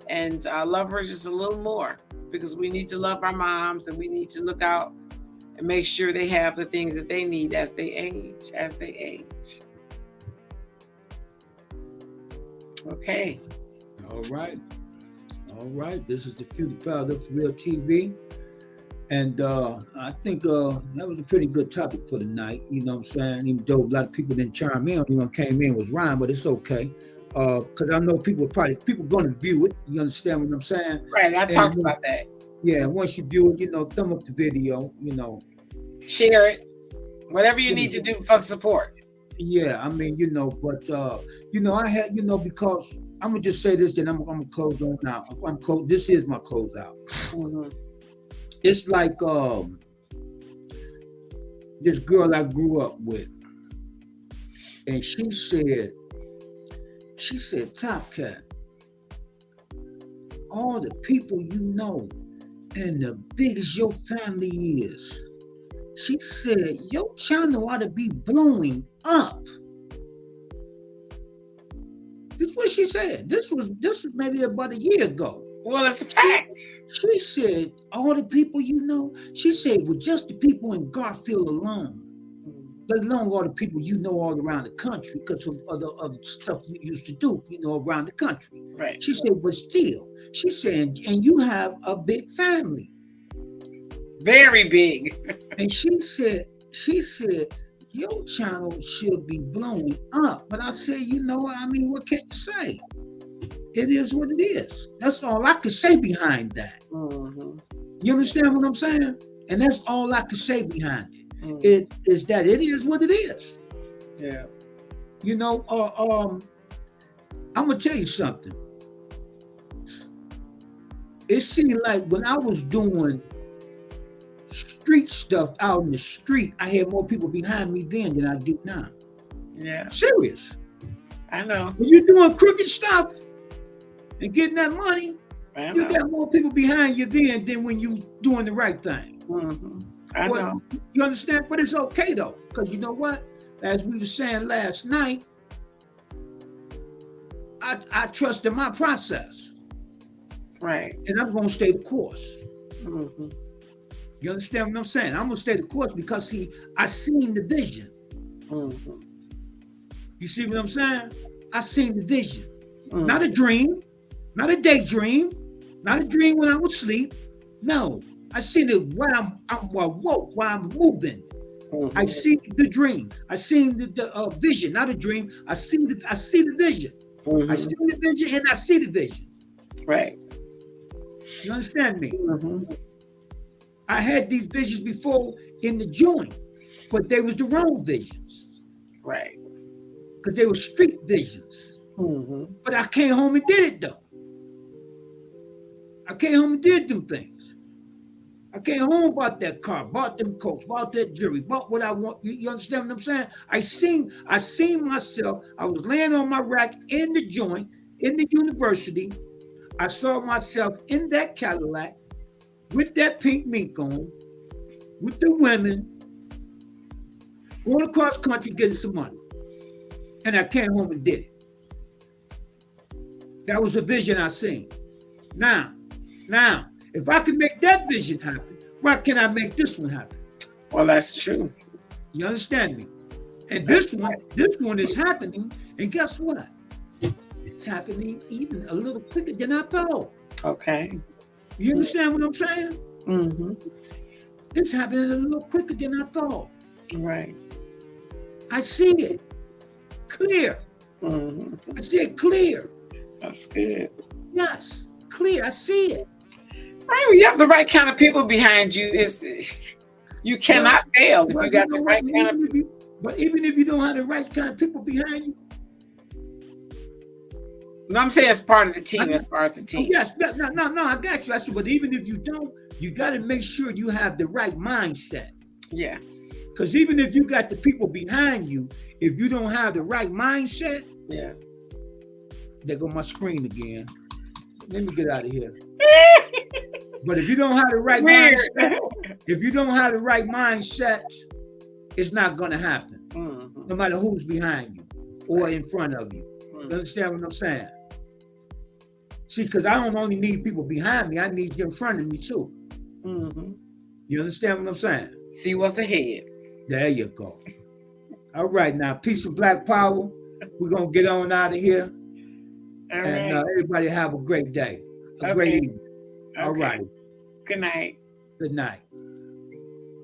Speaker 2: and love her just a little more, because we need to love our moms, and we need to look out and make sure they have the things that they need as they age. Okay.
Speaker 1: All right. All right. This is the Future Proud of Real TV. And I think that was a pretty good topic for tonight. You know what I'm saying? Even though a lot of people didn't chime in, came in was Ryan, but it's okay. Because I know people going to view it. You understand what I'm saying?
Speaker 2: Right. I talked about that.
Speaker 1: Yeah. Once you view it, thumb up the video.
Speaker 2: Share it. Whatever you need to do for support.
Speaker 1: Yeah. I mean, but I had, because I'm gonna just say this, then I'm gonna close on now. This is my closeout.
Speaker 2: Mm-hmm.
Speaker 1: It's like this girl I grew up with, and she said, Top Cat, all the people you know and the big as your family is, she said, your channel ought to be blowing up. This is what she said. This was maybe about a year ago.
Speaker 2: Well, it's a fact.
Speaker 1: She said, all the people you know, she said, with just the people in Garfield alone, let alone all the people you know all around the country because of other stuff we used to do, around the country.
Speaker 2: Right.
Speaker 1: She said, but still, she said, and you have a big family.
Speaker 2: Very big.
Speaker 1: And she said, your channel should be blowing up. But I said, what can you say? It is what it is. That's all I could say behind that.
Speaker 2: Mm-hmm.
Speaker 1: You understand what I'm saying? And that's all I could say behind it.
Speaker 2: Mm-hmm.
Speaker 1: It is that it is what it is.
Speaker 2: Yeah.
Speaker 1: I'm gonna tell you something. It seemed like when I was doing street stuff out in the street, I had more people behind me then than I do now.
Speaker 2: Yeah.
Speaker 1: Serious.
Speaker 2: I know.
Speaker 1: When you're doing crooked stuff and getting that money, you got more people behind you then than when you doing the right thing.
Speaker 2: Mm-hmm. I know.
Speaker 1: You understand? But it's okay though, because you know what? As we were saying last night, I trust in my process.
Speaker 2: Right.
Speaker 1: And I'm gonna stay the course.
Speaker 2: Mm-hmm.
Speaker 1: You understand what I'm saying? I'm gonna stay the course because I seen the vision.
Speaker 2: Mm-hmm.
Speaker 1: You see what I'm saying? I seen the vision.
Speaker 2: Mm-hmm.
Speaker 1: Not a dream, not a daydream, not a dream when I was asleep. No, I seen it while I'm woke, while I'm moving. Mm-hmm. I see the dream. I seen the vision, not a dream. I see the vision. Mm-hmm. I see the vision and I see the vision.
Speaker 2: Right.
Speaker 1: You understand me?
Speaker 2: Mm-hmm.
Speaker 1: I had these visions before in the joint, but they was the wrong visions.
Speaker 2: Right.
Speaker 1: Because they were street visions.
Speaker 2: Mm-hmm.
Speaker 1: But I came home and did it though. I came home and did them things. I came home, bought that car, bought them coats, bought that jewelry, bought what I want. You understand what I'm saying? I seen myself. I was laying on my rack in the joint, in the university. I saw myself in that Cadillac with that pink mink on, with the women, going across country getting some money. And I came home and did it. That was the vision I seen. Now, if I can make that vision happen, why can't I make this one happen?
Speaker 2: Well, that's true.
Speaker 1: You understand me? And this one is happening, and guess what? It's happening even a little quicker than I thought.
Speaker 2: Okay.
Speaker 1: You understand what I'm saying?
Speaker 2: Mm-hmm.
Speaker 1: It's happening a little quicker than I thought.
Speaker 2: Right.
Speaker 1: I see it clear.
Speaker 2: Mm-hmm.
Speaker 1: I see it clear.
Speaker 2: That's good.
Speaker 1: Yes, clear. I see it.
Speaker 2: Right. When you have the right kind of people behind you, you cannot fail if you got the right kind of people.
Speaker 1: But even if you don't have the right kind of people behind you.
Speaker 2: No, I'm saying it's part of the team as far as the team.
Speaker 1: Yes, no, I got you. I said, but even if you don't, you got to make sure you have the right mindset.
Speaker 2: Yes.
Speaker 1: Because even if you got the people behind you, if you don't have the right mindset,
Speaker 2: yeah.
Speaker 1: There go my screen again. Let me get out of here. But if you don't have the right mindset, it's not gonna happen. Mm-hmm. No matter who's behind you or in front of you. Mm-hmm. You understand what I'm saying? See, because I don't only need people behind me, I need you in front of me too. Mm-hmm. You understand what I'm saying?
Speaker 2: See what's ahead.
Speaker 1: There you go. All right, now, peace and black power. We're gonna get on out of here.
Speaker 2: All
Speaker 1: And
Speaker 2: right.
Speaker 1: everybody have a great day, a
Speaker 2: Okay.
Speaker 1: great evening. All
Speaker 2: Okay.
Speaker 1: right.
Speaker 2: Good night.
Speaker 1: Good night.